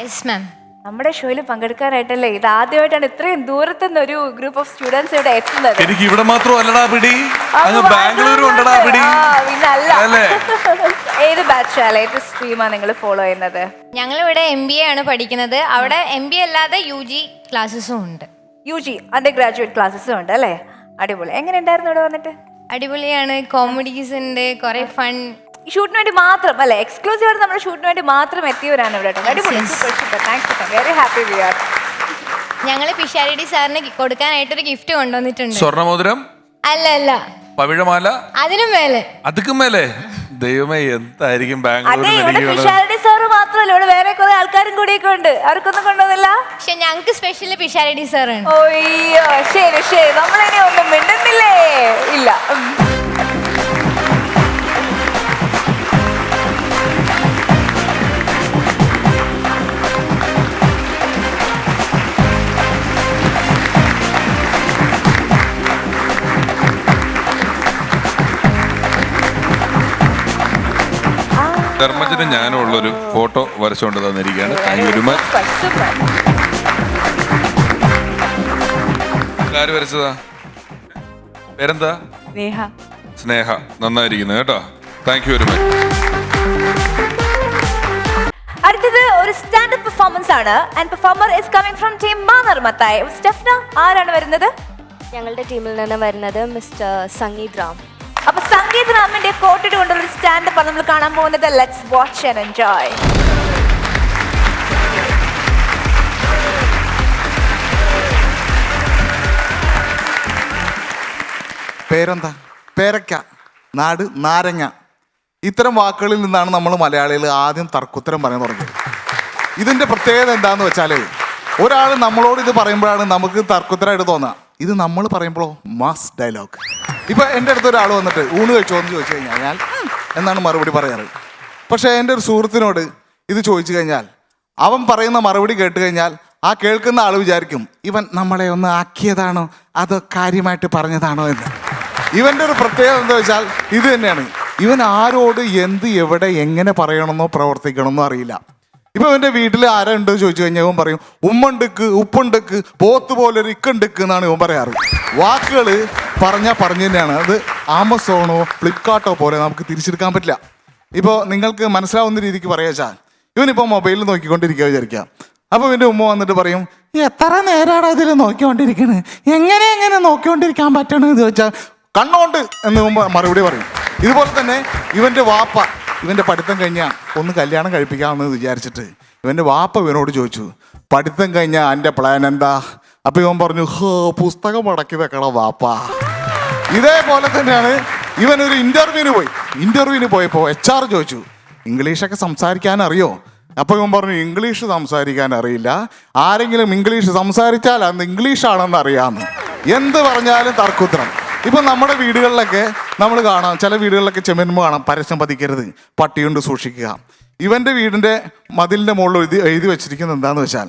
Speaker 5: Yes ma'am.
Speaker 1: നമ്മുടെ ഷോയിൽ പങ്കെടുക്കാനായിട്ടല്ലേ? ഇത് ആദ്യമായിട്ടാണ് ഇത്രയും ദൂരത്തുനിന്ന് ഒരു ഗ്രൂപ്പ് ഓഫ് സ്റ്റുഡൻസ് ഇവിടെ എത്തുന്നത്.
Speaker 3: എനിക്ക് ഇവിടെ മാത്രമല്ലടാ പിടി, അങ്ങ് ബാംഗ്ലൂരും ഉണ്ടടാ പിടി.
Speaker 1: പിന്നല്ല, ഏത് ബാച്ചാ, ഏത് സ്ട്രീമാ നിങ്ങൾ ഫോളോ ചെയ്യുന്നത്?
Speaker 5: ഞങ്ങളിവിടെ MBA ആണ് പഠിക്കുന്നത്. അവിടെ MBA അല്ലാതെ UG ക്ലാസ്സസും ഉണ്ട്.
Speaker 1: UG അണ്ടർ ഗ്രാജുവേറ്റ് ക്ലാസ്സസും ഉണ്ട് അല്ലേ? അടിപൊളി. എങ്ങനെ ഉണ്ടായിരുന്നു ഇവിടെ വന്നിട്ട്?
Speaker 5: അടിപൊളിയാണ്. കോമഡീസ് ഉണ്ട്, കുറെ ഫൺ.
Speaker 1: ഷൂട്ടിന് വേണ്ടി മാത്രം അല്ലേ, എക്സ്ക്ലൂസീവ് ആയിട്ട് നമ്മുടെ ഷൂട്ടിന് വേണ്ടി മാത്രം എത്തിയവരാണ് ഇവിടെ. അടിപൊളി, super super. Thanks, very happy we are.
Speaker 5: ഞങ്ങൾ പിഷാരടി സാറിന് കൊടുക്കാനായിട്ടൊരു ഗിഫ്റ്റ് കൊണ്ടുവന്നിട്ടുണ്ട്.
Speaker 3: സ്വർണ്ണമോതിരം
Speaker 5: അല്ല അല്ല,
Speaker 3: പവിഴമാല,
Speaker 5: അതിനും മേലെ.
Speaker 3: അതുക്കും മേലെ. ദൈവമേ, എന്തായിരിക്കും
Speaker 1: അതെ, ഇവിടെ
Speaker 3: ബാംഗ്ലൂർ.
Speaker 1: പിഷാരടി സാറ് മാത്രമല്ല, ഇവിടെ വേറെ കുറെ ആൾക്കാരും കൂടിയൊക്കെ ഉണ്ട്. അവർക്കൊന്നും കൊണ്ടുവന്നില്ല?
Speaker 5: പക്ഷെ ഞങ്ങൾക്ക് സ്പെഷ്യൽ പിഷാരടി സാറാണ്.
Speaker 1: ഓയ്യോ, ശരി ശരി. നമ്മളിനി ഒന്നും മിണ്ടുന്നില്ലേ? ഇല്ല.
Speaker 3: ധർമ്മജന് ഞാനുള്ളൊരു ഫോട്ടോ വരച്ചുകൊണ്ട് തന്നിരിക്കുകയാണ്. Thank you very much. ആര് വരച്ചതാ? പേരെന്താ? സ്നേഹ. നന്നായിരിക്കുന്നു കേട്ടോ. Thank you very much.
Speaker 1: അടുത്തത് ഒരു സ്റ്റാൻഡപ്പ് പെർഫോമൻസ് ആണ്. And performer is coming from team Mannar Mathai. Stephna, ആരാണ് വരുന്നത്?
Speaker 9: ഞങ്ങളുടെ ടീമിൽ നിന്ന് വരുന്നത് മിസ്റ്റർ സംഗീത് റാം.
Speaker 1: അപ്പൊ സംഗീത് റാമിന്റെ കോട്ടിട്ട് കൊണ്ടുള്ള ഒരു സ്റ്റാൻഡപ്പ് ആണ് നമ്മൾ കാണാൻ പോകുന്നത്. Let's watch and enjoy.
Speaker 8: പേരെന്താ? പേരയ്ക്ക. നാട് നാരങ്ങ. ഇത്തരം വാക്കുകളിൽ നിന്നാണ് നമ്മൾ മലയാളികൾ ആദ്യം തർക്കുത്തരം പറയാൻ തുടങ്ങിയത്. ഇതിൻ്റെ പ്രത്യേകത എന്താണെന്ന് വെച്ചാൽ, ഒരാൾ നമ്മളോട് ഇത് പറയുമ്പോഴാണ് നമുക്ക് തർക്കുത്തരമായിട്ട് തോന്നുക. ഇത് നമ്മൾ പറയുമ്പോഴോ മാസ് ഡയലോഗ്. ഇപ്പം എൻ്റെ അടുത്ത് ഒരാൾ വന്നിട്ട് ഊണ് കഴിച്ചോ എന്ന് ചോദിച്ചു കഴിഞ്ഞാൽ ഞാൻ എന്നാണ് മറുപടി പറയാറ്. പക്ഷേ എൻ്റെ ഒരു സുഹൃത്തിനോട് ഇത് ചോദിച്ചു കഴിഞ്ഞാൽ അവൻ പറയുന്ന മറുപടി കേട്ട് കഴിഞ്ഞാൽ ആ കേൾക്കുന്ന ആൾ വിചാരിക്കും ഇവൻ നമ്മളെ ഒന്ന് ആക്കിയതാണോ അതോ കാര്യമായിട്ട് പറഞ്ഞതാണോ എന്ന്. ഇവൻ്റെ ഒരു പ്രത്യേകത എന്താ വെച്ചാൽ ഇത് തന്നെയാണ്. ഇവൻ ആരോട് എന്ത് എവിടെ എങ്ങനെ പറയണമെന്നോ പ്രവർത്തിക്കണമെന്നോ അറിയില്ല. ഇപ്പൊ ഇവന്റെ വീട്ടിൽ ആരാ ഉണ്ട് ചോദിച്ചു കഴിഞ്ഞാൽ ഇവൻ പറയും ഉമ്മണ്ടക്ക് ഉപ്പുണ്ടക്ക് പോത്ത് പോലെ ഇക്കുണ്ടക്ക് എന്നാണ് ഇവൻ പറയാറ്. വാക്കുകൾ പറഞ്ഞാൽ പറഞ്ഞു തന്നെയാണ്. അത് ആമസോണോ ഫ്ലിപ്കാർട്ടോ പോലെ നമുക്ക് തിരിച്ചെടുക്കാൻ പറ്റില്ല. ഇപ്പോൾ നിങ്ങൾക്ക് മനസ്സിലാവുന്ന രീതിക്ക് പറയാ വെച്ചാൽ ഇവനിപ്പോൾ മൊബൈലിൽ നോക്കിക്കൊണ്ടിരിക്കുക വിചാരിക്കാം. അപ്പോൾ ഇവൻ്റെ ഉമ്മ വന്നിട്ട് പറയും എത്ര നേരമാണ് ഇതിൽ നോക്കിക്കൊണ്ടിരിക്കണ്, എങ്ങനെ നോക്കിക്കൊണ്ടിരിക്കാൻ പറ്റണെന്ന് ചോദിച്ചാൽ കണ്ണോണ്ട് എന്ന് മറുപടി പറയും. ഇതുപോലെ തന്നെ ഇവൻ്റെ വാപ്പ ഇവൻ്റെ പഠിത്തം കഴിഞ്ഞാൽ ഒന്ന് കല്യാണം കഴിപ്പിക്കാമെന്ന് വിചാരിച്ചിട്ട് ഇവൻ്റെ വാപ്പ ഇവനോട് ചോദിച്ചു പഠിത്തം കഴിഞ്ഞാൽ എൻ്റെ പ്ലാൻ എന്താ? അപ്പോൾ ഇവൻ പറഞ്ഞു പുസ്തകം മടക്കി വെക്കണം വാപ്പ. ഇതേപോലെ തന്നെയാണ് ഇവനൊരു ഇൻ്റർവ്യൂവിന് പോയപ്പോൾ HR ചോദിച്ചു ഇംഗ്ലീഷൊക്കെ സംസാരിക്കാൻ അറിയോ? അപ്പോൾ ഇവൻ പറഞ്ഞു ഇംഗ്ലീഷ് സംസാരിക്കാൻ അറിയില്ല, ആരെങ്കിലും ഇംഗ്ലീഷ് സംസാരിച്ചാൽ അന്ന് ഇംഗ്ലീഷാണെന്ന് അറിയാമെന്ന്. എന്ത് പറഞ്ഞാലും തർക്കുത്തരം. ഇപ്പം നമ്മുടെ വീടുകളിലൊക്കെ നമ്മൾ കാണാം, ചില വീടുകളിലൊക്കെ ചെമ്മന്മ കാണാം പരസ്യം പതിക്കരുത്, പട്ടിയുണ്ട് സൂക്ഷിക്കുക. ഇവൻ്റെ വീടിൻ്റെ മതിലിൻ്റെ മുകളിൽ എഴുതി വെച്ചിരിക്കുന്നത് എന്താണെന്ന് വെച്ചാൽ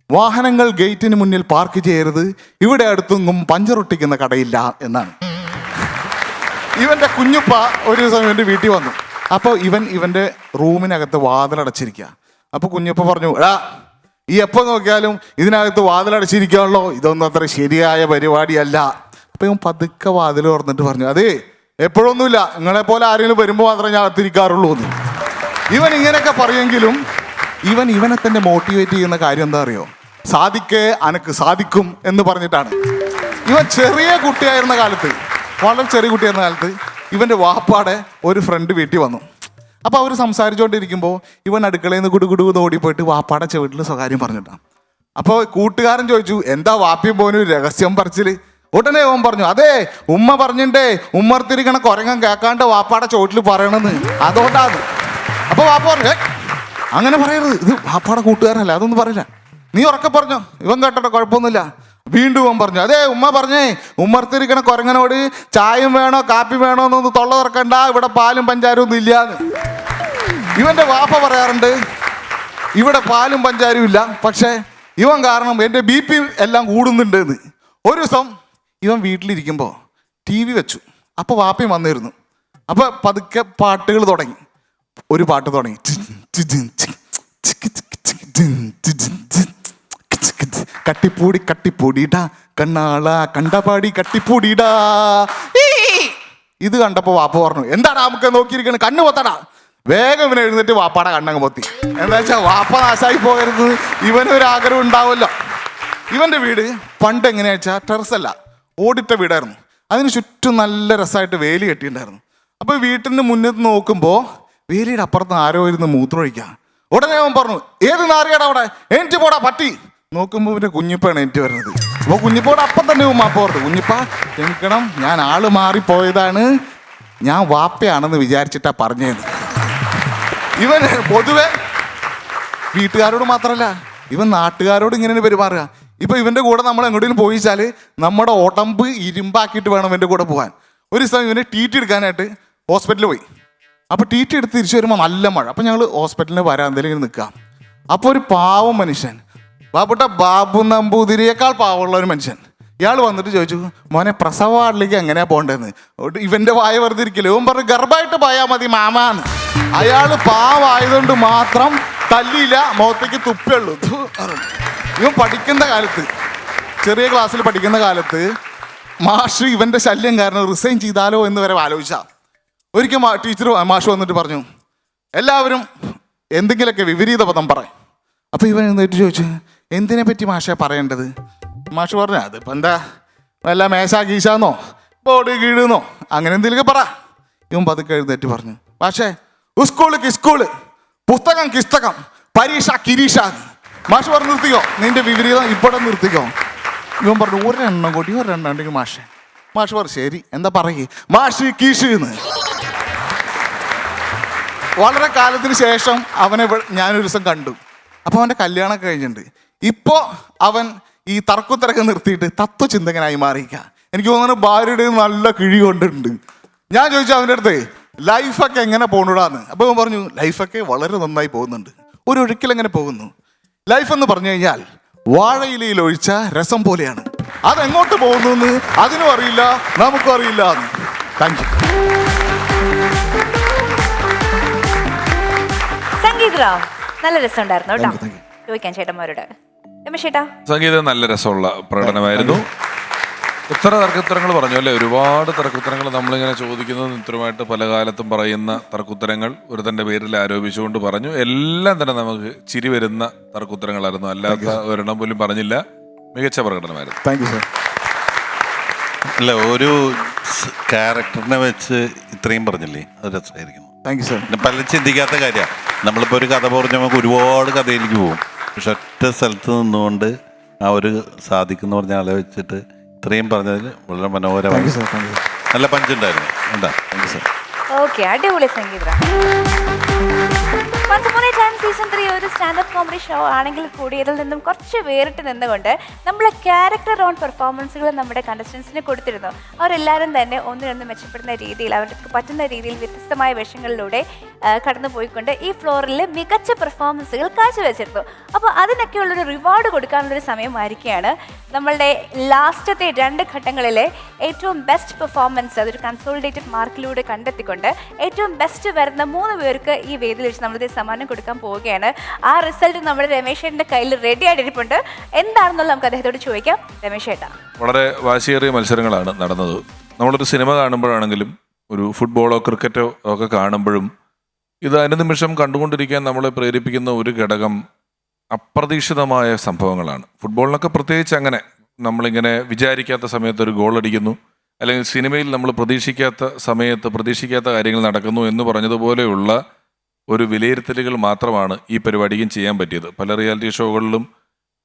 Speaker 8: വാഹനങ്ങൾ ഗേറ്റിന് മുന്നിൽ പാർക്ക് ചെയ്യരുത്, ഇവിടെ അടുത്തൊന്നും പഞ്ചറൊട്ടിക്കുന്ന കടയില്ല എന്നാണ്. ഇവൻ്റെ കുഞ്ഞുപ്പ ഒരു ദിവസം ഇവൻ്റെ വീട്ടിൽ വന്നു. അപ്പോൾ ഇവൻ്റെ റൂമിനകത്ത് വാതിലടച്ചിരിക്കുക. അപ്പോൾ കുഞ്ഞുപ്പ പറഞ്ഞു എടാ ഈ എപ്പോൾ നോക്കിയാലും ഇതിനകത്ത് വാതിലടച്ചിരിക്കുകയാണല്ലോ, ഇതൊന്നും അത്ര ശരിയായ പരിപാടിയല്ല. അപ്പോൾ ഇവൻ പതുക്കെ വാതിൽ തുറന്നിട്ട് പറഞ്ഞു അതേ എപ്പോഴൊന്നുമില്ല, നിങ്ങളെപ്പോലെ ആരെങ്കിലും വരുമ്പോൾ മാത്രമേ ഞാൻ അകത്തിരിക്കാറുള്ളൂ എന്ന്. ഇവൻ ഇങ്ങനെയൊക്കെ പറയുമെങ്കിലും ഇവനെ തന്നെ മോട്ടിവേറ്റ് ചെയ്യുന്ന കാര്യം എന്താ അറിയോ? സാധിക്കേ അനക്ക് സാധിക്കും എന്ന് പറഞ്ഞിട്ടാണ്. ഇവൻ ചെറിയ കുട്ടിയായിരുന്ന കാലത്ത്, വളരെ ചെറിയ കുട്ടിയായിരുന്ന കാലത്ത് ഇവൻ്റെ വാപ്പാടെ ഒരു ഫ്രണ്ട് വീട്ടിൽ വന്നു. അപ്പോൾ അവർ സംസാരിച്ചുകൊണ്ടിരിക്കുമ്പോൾ ഇവൻ അടുക്കളയിൽ നിന്ന് കുടുകുടുന്ന് ഓടിപ്പോയിട്ട് വാപ്പാടെ ചെവിട്ടിൽ സ്വകാര്യം പറഞ്ഞിട്ടാണ്. അപ്പോൾ കൂട്ടുകാരൻ ചോദിച്ചു എന്താ വാപ്പിയും പോലും രഹസ്യം പറച്ചിൽ? ഉടനെ ഓൻ പറഞ്ഞു അതെ ഉമ്മ പറഞ്ഞിട്ടേ ഉമ്മർത്തിരിക്കണ കുരങ്ങൻ കേൾക്കാണ്ട് വാപ്പാടെ ചോട്ടിൽ പറയണമെന്ന്, അതുകൊണ്ടാണ്. അപ്പോൾ വാപ്പ പറഞ്ഞു അങ്ങനെ പറയരുത്, ഇത് വാപ്പാടെ കൂട്ടുകാരനല്ല, അതൊന്നും പറയില്ല, നീ ഉറക്കെ പറഞ്ഞോ. ഇവൻ കേട്ടോ കുഴപ്പമൊന്നുമില്ല. വീണ്ടും ഇവൻ പറഞ്ഞു അതെ ഉമ്മ പറഞ്ഞേ ഉമ്മർത്തിരിക്കണ കുരങ്ങനോട് ചായയും വേണോ കാപ്പി വേണോ എന്നൊന്ന് തൊള്ള തുറക്കണ്ട, ഇവിടെ പാലും പഞ്ചാരും ഒന്നും ഇല്ലാന്ന്. ഇവൻ്റെ വാപ്പ പറയാറുണ്ട് ഇവിടെ പാലും പഞ്ചാരും ഇല്ല, പക്ഷേ ഇവൻ കാരണം എൻ്റെ BP എല്ലാം കൂടുന്നുണ്ട് എന്ന്. ഒരു ദിവസം ഇവൻ വീട്ടിലിരിക്കുമ്പോൾ TV വെച്ചു. അപ്പോൾ വാപ്പയും വന്നിരുന്നു. അപ്പോൾ പതുക്കെ പാട്ടുകൾ തുടങ്ങി. ഒരു പാട്ട് തുടങ്ങി കട്ടിപ്പൂടി കട്ടിപ്പൂടിടാ കണ്ണാള കണ്ടപാടി കട്ടിപ്പൂടിടാ. ഇത് കണ്ടപ്പോൾ വാപ്പ പറഞ്ഞു എന്താണ് നമുക്ക് നോക്കിയിരിക്കണ കണ്ണു പൊത്തടാ. വേഗം ഇവനെ എഴുന്നേറ്റ് വാപ്പാടെ കണ്ണങ്ങ് പൊത്തി. എന്താ വെച്ചാൽ വാപ്പ നാശായി പോകരുത്, ഇവനൊരാഗ്രഹം ഉണ്ടാവുമല്ലോ. ഇവൻ്റെ വീട് പണ്ട് എങ്ങനെയാ വെച്ചാൽ ടെറസല്ല, ഓടിട്ട വീടായിരുന്നു. അതിന് ചുറ്റും നല്ല രസമായിട്ട് വേലി കെട്ടിയിട്ടുണ്ടായിരുന്നു. അപ്പോൾ വീട്ടിൻ്റെ മുന്നിൽ നോക്കുമ്പോൾ വേലിയുടെ അപ്പുറത്ത് ആരോ ഇരുന്ന് മൂത്രമൊഴിക്കുക. ഉടനെ അവൻ പറഞ്ഞു ഏത് നാറിയാടാ അവിടെ, എനിക്ക് പോടാ പട്ടി. നോക്കുമ്പോൾ ഇവൻ്റെ കുഞ്ഞിപ്പാണ് എനിക്ക് വരുന്നത്. അപ്പോൾ കുഞ്ഞിപ്പോടെ അപ്പം തന്നെ ഉമ്മാപ്പ പറഞ്ഞു കുഞ്ഞിപ്പ ക്ഷമിക്കണം, ഞാൻ ആള് മാറിപ്പോയതാണ്, ഞാൻ വാപ്പയാണെന്ന് വിചാരിച്ചിട്ടാ പറഞ്ഞത്. ഇവൻ പൊതുവെ വീട്ടുകാരോട് മാത്രമല്ല ഇവൻ നാട്ടുകാരോട് ഇങ്ങനെ പെരുമാറുക. ഇപ്പൊ ഇവന്റെ കൂടെ നമ്മൾ എങ്ങോട്ടെങ്കിലും പോയിച്ചാൽ നമ്മുടെ ഉടമ്പ് ഇരുമ്പാക്കിയിട്ട് വേണം ഇവന്റെ കൂടെ പോകാൻ. ഒരു ദിവസം ഇവനെ TT എടുക്കാനായിട്ട് ഹോസ്പിറ്റലിൽ പോയി. അപ്പോൾ TT എടുത്ത് തിരിച്ചു വരുമ്പോൾ നല്ല മഴ. അപ്പോൾ ഞങ്ങൾ ഹോസ്പിറ്റലിൽ വരാന്തയിൽ ഇങ്ങനെ നിൽക്കാം. അപ്പോൾ ഒരു പാവം മനുഷ്യൻ, ബാബുട്ട ബാബു നമ്പൂതിരിയേക്കാൾ പാവമുള്ള ഒരു മനുഷ്യൻ, ഇയാൾ വന്നിട്ട് ചോദിച്ചു മോനെ പ്രസവ വാർഡിലേക്ക് എങ്ങനെയാ പോകേണ്ടതെന്ന്. ഇവന്റെ വായ വെറുതെ ഇരിക്കില്ല. ഇവൻ പറഞ്ഞു ഗർഭമായിട്ട് പോയാൽ മതി മാമാന്ന്. അയാൾ പാവായതുകൊണ്ട് മാത്രം തല്ലിയില്ല, മുഖത്തേക്ക് തുപ്പുള്ളൂ. ഇവൻ പഠിക്കുന്ന കാലത്ത്, ചെറിയ ക്ലാസ്സിൽ പഠിക്കുന്ന കാലത്ത് മാഷ് ഇവന്റെ ശല്യം കാരണം റിസൈൻ ചെയ്താലോ എന്ന് വരെ ആലോചിച്ച. ഒരിക്കൽ മാഷ് വന്നിട്ട് പറഞ്ഞു എല്ലാവരും എന്തെങ്കിലുമൊക്കെ വിപരീത പദം പറയും. അപ്പോൾ ഇവൻ എന്നിട്ട് ചോദിച്ചു എന്തിനെ പറ്റി മാഷെ പറയേണ്ടത്? മാഷ് പറഞ്ഞു അതിപ്പോൾ എന്താ വല്ല മേശ ഗീശാന്നോ ബോർഡ് കീഴുന്നോ അങ്ങനെ എന്തെങ്കിലുമൊക്കെ പറ. ഇവൻ പതുക്കെ എഴുന്നേറ്റ് പറഞ്ഞു മാഷേ സ്കൂള് കിസ്കൂള്, പുസ്തകം കിസ്തകം, പരീക്ഷ കിരീഷ. മാഷ് പറഞ്ഞു നിർത്തിക്കോ, നിന്റെ വിപരീതം ഇവിടെ നിർത്തിക്കോ. ഇവൻ പറഞ്ഞു ഒരെണ്ണം കൂടി ഒരെണ്ണം ഉണ്ടെങ്കിൽ മാഷ്. മാഷ് പറഞ്ഞു ശരി എന്താ പറയേ. മാഷ് കീഷ് എന്ന്. വളരെ കാലത്തിന് ശേഷം അവനെ ഞാനൊരു ദിവസം കണ്ടു. അപ്പോൾ അവൻ്റെ കല്യാണം കഴിഞ്ഞിട്ടുണ്ട്. ഇപ്പോൾ അവൻ ഈ തർക്കുത്തരക്ക് നിർത്തിയിട്ട് തത്വചിന്തകനായി മാറിയിക്കുക. എനിക്ക് തോന്നുന്നു ഭാര്യയുടെ നല്ല കിഴി കൊണ്ടുണ്ട്. ഞാൻ ചോദിച്ചു അവൻ്റെ അടുത്ത് ലൈഫൊക്കെ എങ്ങനെ പോകണൂടാന്ന്. അപ്പോൾ അവൻ പറഞ്ഞു ലൈഫൊക്കെ വളരെ നന്നായി പോകുന്നുണ്ട്. ഒരു ഒഴുക്കിലെങ്ങനെ പോകുന്നു. ലൈഫ് എന്ന് പറഞ്ഞു കഴിഞ്ഞാൽ വാഴയിലയിൽ ഒഴിച്ച രസം പോലെയാണ്. അതെങ്ങോട്ട് പോകുന്നു എന്ന് അതിനും അറിയില്ല നമുക്കും അറിയില്ല. Thank you.
Speaker 1: സംഗീത് റാവ് നല്ല രസമുണ്ടായിരുന്നു കേട്ടോ.
Speaker 8: Thank you.
Speaker 1: ചോദിക്കാൻ ചേട്ടന്മാരോട്. രമേശ് ചേട്ടാ,
Speaker 3: സംഗീതം നല്ല രസമുള്ള പ്രകടനമായിരുന്നു. ഉത്തര തർക്കുത്തരങ്ങൾ പറഞ്ഞു അല്ലേ? ഒരുപാട് തർക്കുത്തരങ്ങൾ നമ്മളിങ്ങനെ ചോദിക്കുന്നത് ഉത്തരമായിട്ട് പല കാലത്തും പറയുന്ന തർക്കുത്തരങ്ങൾ ഒരു തന്റെ പേരിൽ ആരോപിച്ചുകൊണ്ട് പറഞ്ഞു. എല്ലാം തന്നെ നമുക്ക് ചിരി വരുന്ന തർക്കുത്തരങ്ങളായിരുന്നു. അല്ലാത്ത ഒരെണ്ണം പോലും പറഞ്ഞില്ല. മികച്ച പ്രകടനമായിരുന്നു.
Speaker 8: Thank you sir.
Speaker 2: അല്ല, ഒരു ക്യാരക്ടറിനെ വെച്ച് ഇത്രയും പറഞ്ഞില്ലേ, അത് രസമായിരിക്കുന്നു.
Speaker 8: Thank you sir.
Speaker 2: പിന്നെ പല ചിന്തിക്കാത്ത കാര്യമാണ്. നമ്മളിപ്പോൾ ഒരു കഥ പറഞ്ഞാൽ നമുക്ക് ഒരുപാട് കഥയിലേക്ക് പോകും. പക്ഷെ ഒറ്റ സ്ഥലത്ത് നിന്നുകൊണ്ട് ആ ഒരു സാധിക്കുന്ന പറഞ്ഞ ആളെ വെച്ചിട്ട് ഇത്രയും പറഞ്ഞതിൽ വളരെ മനോഹരമായി. നല്ല പഞ്ചുണ്ടായിരുന്നു. എന്താ?
Speaker 8: Thank you sir.
Speaker 1: ഓക്കെ, അടിപൊളി Sangeeth Rao. Once Upon a Time season 3 ഒരു സ്റ്റാൻഡപ്പ് കോമഡി ഷോ ആണെങ്കിൽ കൂടി ഇതിൽ നിന്നും കുറച്ച് വേറിട്ട് നിന്നുകൊണ്ട് നമ്മളെ ക്യാരക്ടർ റൗണ്ട് പെർഫോമൻസുകൾ നമ്മുടെ കണ്ടസ്റ്റൻസിന് കൊടുത്തിരുന്നു. അവരെല്ലാവരും തന്നെ ഒന്നിനൊന്ന് മെച്ചപ്പെടുന്ന രീതിയിൽ അവർക്ക് പറ്റുന്ന രീതിയിൽ വ്യത്യസ്തമായ വേഷങ്ങളിലൂടെ കടന്നു പോയിക്കൊണ്ട് ഈ ഫ്ലോറിൽ മികച്ച പെർഫോമൻസുകൾ കാഴ്ചവെച്ചിരുന്നു. അപ്പോൾ അതിനൊക്കെയുള്ളൊരു റിവാർഡ് കൊടുക്കാനുള്ളൊരു സമയമായിരിക്കുകയാണ്. നമ്മളുടെ ലാസ്റ്റത്തെ 2 ഘട്ടങ്ങളിലെ ഏറ്റവും ബെസ്റ്റ് പെർഫോമൻസ് അതൊരു കൺസോളിഡേറ്റഡ് മാർക്കിലൂടെ കണ്ടെത്തിക്കൊണ്ട് ഏറ്റവും ബെസ്റ്റ് വരുന്ന 3 പേർക്ക് ഈ വേദിയിൽ വെച്ച് നമ്മളിത് സമ്മാനം കൊടുക്കാൻ പോവുകയാണ്. ആ റിസൾട്ട് നമ്മുടെ രമേശേട്ടൻ്റെ കയ്യിൽ റെഡി ആയിട്ടിരിപ്പുണ്ട്. എന്താണെന്നുള്ള നമുക്ക് അദ്ദേഹത്തോട് ചോദിക്കാം. രമേശ് ഏട്ടാ,
Speaker 3: വളരെ വാശിയേറിയ മത്സരങ്ങളാണ് നടന്നത്. നമ്മളൊരു സിനിമ കാണുമ്പോഴാണെങ്കിലും ഒരു ഫുട്ബോളോ ക്രിക്കറ്റോ ഒക്കെ കാണുമ്പോഴും ഇത് അനുനിമിഷം കണ്ടുകൊണ്ടിരിക്കാൻ നമ്മളെ പ്രേരിപ്പിക്കുന്ന ഒരു ഘടകം അപ്രതീക്ഷിതമായ സംഭവങ്ങളാണ്. ഫുട്ബോളിനൊക്കെ പ്രത്യേകിച്ച് അങ്ങനെ നമ്മളിങ്ങനെ വിചാരിക്കാത്ത സമയത്ത് ഒരു ഗോൾ അടിക്കുന്നു, അല്ലെങ്കിൽ സിനിമയിൽ നമ്മൾ പ്രതീക്ഷിക്കാത്ത സമയത്ത് പ്രതീക്ഷിക്കാത്ത കാര്യങ്ങൾ നടക്കുന്നു എന്ന് പറഞ്ഞതുപോലെയുള്ള ഒരു വിലയിരുത്തലുകൾ മാത്രമാണ് ഈ പരിപാടിക്കും ചെയ്യാൻ പറ്റിയത്. പല റിയാലിറ്റി ഷോകളിലും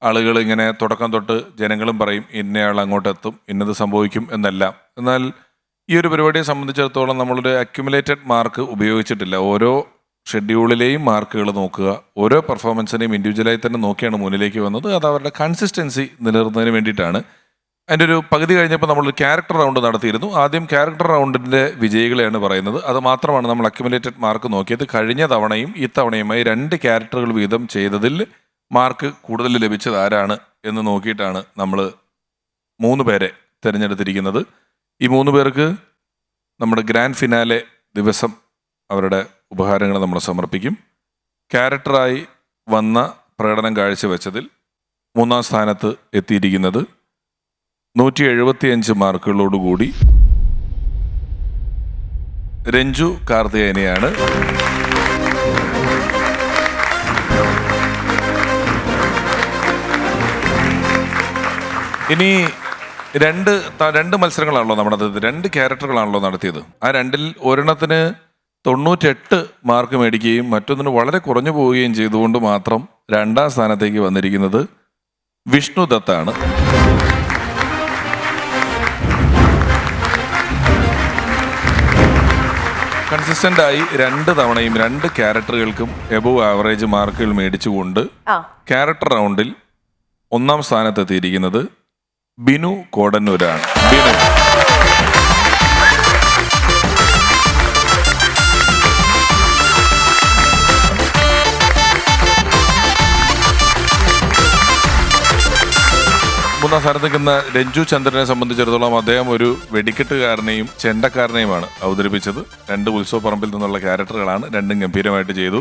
Speaker 3: ആളുകൾ ഇങ്ങനെ തുടക്കം തൊട്ട് ജനങ്ങളും പറയും ഇന്നയാൾ അങ്ങോട്ടെത്തും, ഇന്നത് സംഭവിക്കും എന്നെല്ലാം. എന്നാൽ ഈ ഒരു പരിപാടിയെ സംബന്ധിച്ചിടത്തോളം നമ്മളൊരു അക്യുമുലേറ്റഡ് മാർക്ക് ഉപയോഗിച്ചിട്ടില്ല. ഓരോ ഷെഡ്യൂളിലെയും മാർക്കുകൾ നോക്കുക, ഓരോ പെർഫോമൻസിനെയും ഇൻഡിവിജ്വലായി തന്നെ നോക്കിയാണ് മുന്നിലേക്ക് വന്നത്. അത് അവരുടെ കൺസിസ്റ്റൻസി നിലനിർത്തുന്നതിന് വേണ്ടിയിട്ടാണ്. അതിൻ്റെ ഒരു പകുതി കഴിഞ്ഞപ്പോൾ നമ്മളൊരു ക്യാരക്ടർ റൗണ്ട് നടത്തിയിരുന്നു. ആദ്യം ക്യാരക്ടർ റൗണ്ടിൻ്റെ വിജയികളെയാണ് പറയുന്നത്. അത് മാത്രമാണ് നമ്മൾ അക്യുമുലേറ്റഡ് മാർക്ക് നോക്കിയത്. കഴിഞ്ഞ തവണയും ഇത്തവണയുമായി 2 ക്യാരക്ടറുകൾ വീതം ചെയ്തതിൽ മാർക്ക് കൂടുതൽ ലഭിച്ചത് ആരാണ് എന്ന് നോക്കിയിട്ടാണ് നമ്മൾ 3 പേരെ തിരഞ്ഞെടുത്തിരിക്കുന്നത്. ഈ 3 പേർക്ക് നമ്മുടെ ഗ്രാൻഡ് ഫിനാലെ ദിവസം അവരുടെ ഉപഹാരങ്ങൾ നമ്മൾ സമർപ്പിക്കും. ക്യാരക്ടറായി വന്ന പ്രകടനം കാഴ്ചവെച്ചതിൽ 3-ാം സ്ഥാനത്ത് എത്തിയിരിക്കുന്നത് 175 മാർക്കുകളോടുകൂടി രഞ്ജു കാർത്തികേയനെയാണ്. ഇനി രണ്ട് മത്സരങ്ങളാണല്ലോ നമ്മൾ നടത്തിയത്. 2 ക്യാരക്ടറുകളാണല്ലോ നടത്തിയത്. ആ 2-ൽ ഒരെണ്ണത്തിന് 98 മാർക്ക് മേടിക്കുകയും മറ്റൊന്നിന് വളരെ കുറഞ്ഞു പോവുകയും ചെയ്തുകൊണ്ട് മാത്രം 2-ാം സ്ഥാനത്തേക്ക് വന്നിരിക്കുന്നത് വിഷ്ണു ദത്താണ്. കൺസിസ്റ്റൻ്റായി 2 തവണയും 2 ക്യാരക്ടറുകൾക്കും എബോവ് ആവറേജ് മാർക്കുകൾ മേടിച്ചുകൊണ്ട് ക്യാരക്ടർ റൗണ്ടിൽ 1-ാം സ്ഥാനത്തെത്തിയിരിക്കുന്നത് ബിനു കോടന്നൂരാണ്. ബിനു മൂന്നാം സ്ഥാനത്ത് നിൽക്കുന്ന രഞ്ജു ചന്ദ്രനെ സംബന്ധിച്ചിടത്തോളം അദ്ദേഹം ഒരു വെടിക്കെട്ടുകാരനെയും ചെണ്ടക്കാരനെയുമാണ് അവതരിപ്പിച്ചത്. 2 ഉത്സവപ്പറമ്പിൽ നിന്നുള്ള ക്യാരക്ടറുകളാണ്. 2ഉം ഗംഭീരമായിട്ട് ചെയ്തു.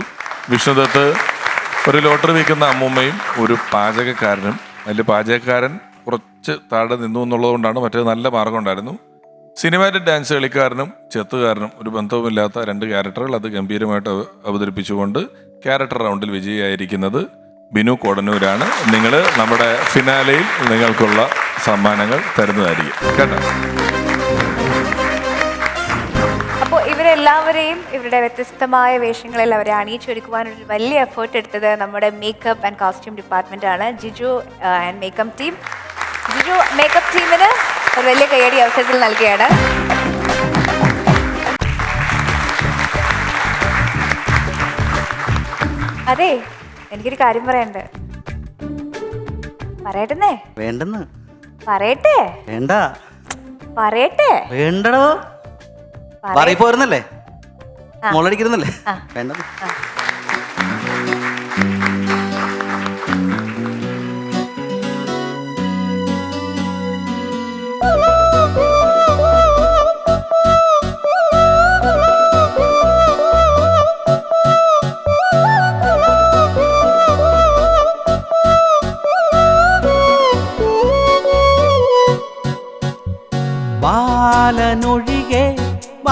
Speaker 3: വിഷ്ണുദത്ത് ഒരു ലോട്ടറി വിൽക്കുന്ന അമ്മൂമ്മയും ഒരു പാചകക്കാരനും. അതിൽ പാചകക്കാരൻ കുറച്ച് താഴെ നിന്നു എന്നുള്ളതുകൊണ്ടാണ് മറ്റേത് നല്ല മാർഗം ഉണ്ടായിരുന്നു. സിനിമാറ്റിക് ഡാൻസ് കളിക്കാരനും ചെത്തുകാരനും ഒരു ബന്ധവുമില്ലാത്ത 2 ക്യാരക്ടറുകൾ അത് ഗംഭീരമായിട്ട് അവതരിപ്പിച്ചുകൊണ്ട് ക്യാരക്ടർ റൗണ്ടിൽ വിജയിയായിരിക്കുന്നത് ബിനു കോടന്നൂരാണ്. നിങ്ങൾ നമ്മുടെ ഫിനാലയിൽ നിങ്ങൾക്കുള്ള സമ്മാനങ്ങൾ തരുന്നതായിരിക്കും കേട്ടോ.
Speaker 1: അപ്പോൾ ഇവരെല്ലാവരെയും ഇവരുടെ വ്യത്യസ്തമായ വേഷങ്ങളിൽ അവരെ അണിയിച്ചൊരുക്കുവാൻ ഒരു വലിയ എഫേർട്ട് എടുത്തത് നമ്മുടെ മേക്കപ്പ് ആൻഡ് കോസ്റ്റ്യൂം ഡിപ്പാർട്ട്മെന്റ് ആണ്. Jiju and makeup team. Jiju makeup ടീമിന് ഒരു വലിയ കയ്യടി അവസരത്തിൽ നൽകുകയാണ്. അതെ, എനിക്കൊരു കാര്യം പറയണ്ട്. പറയട്ടെന്നേ?
Speaker 10: വേണ്ടെന്ന്
Speaker 1: പറയട്ടെ?
Speaker 10: വേണ്ട
Speaker 1: പറയട്ടെ?
Speaker 10: വേണ്ടടോ. പറയിപ്പോരുന്നല്ലേ, മുളടിക്കുന്നില്ലേ? വേണ്ടത്.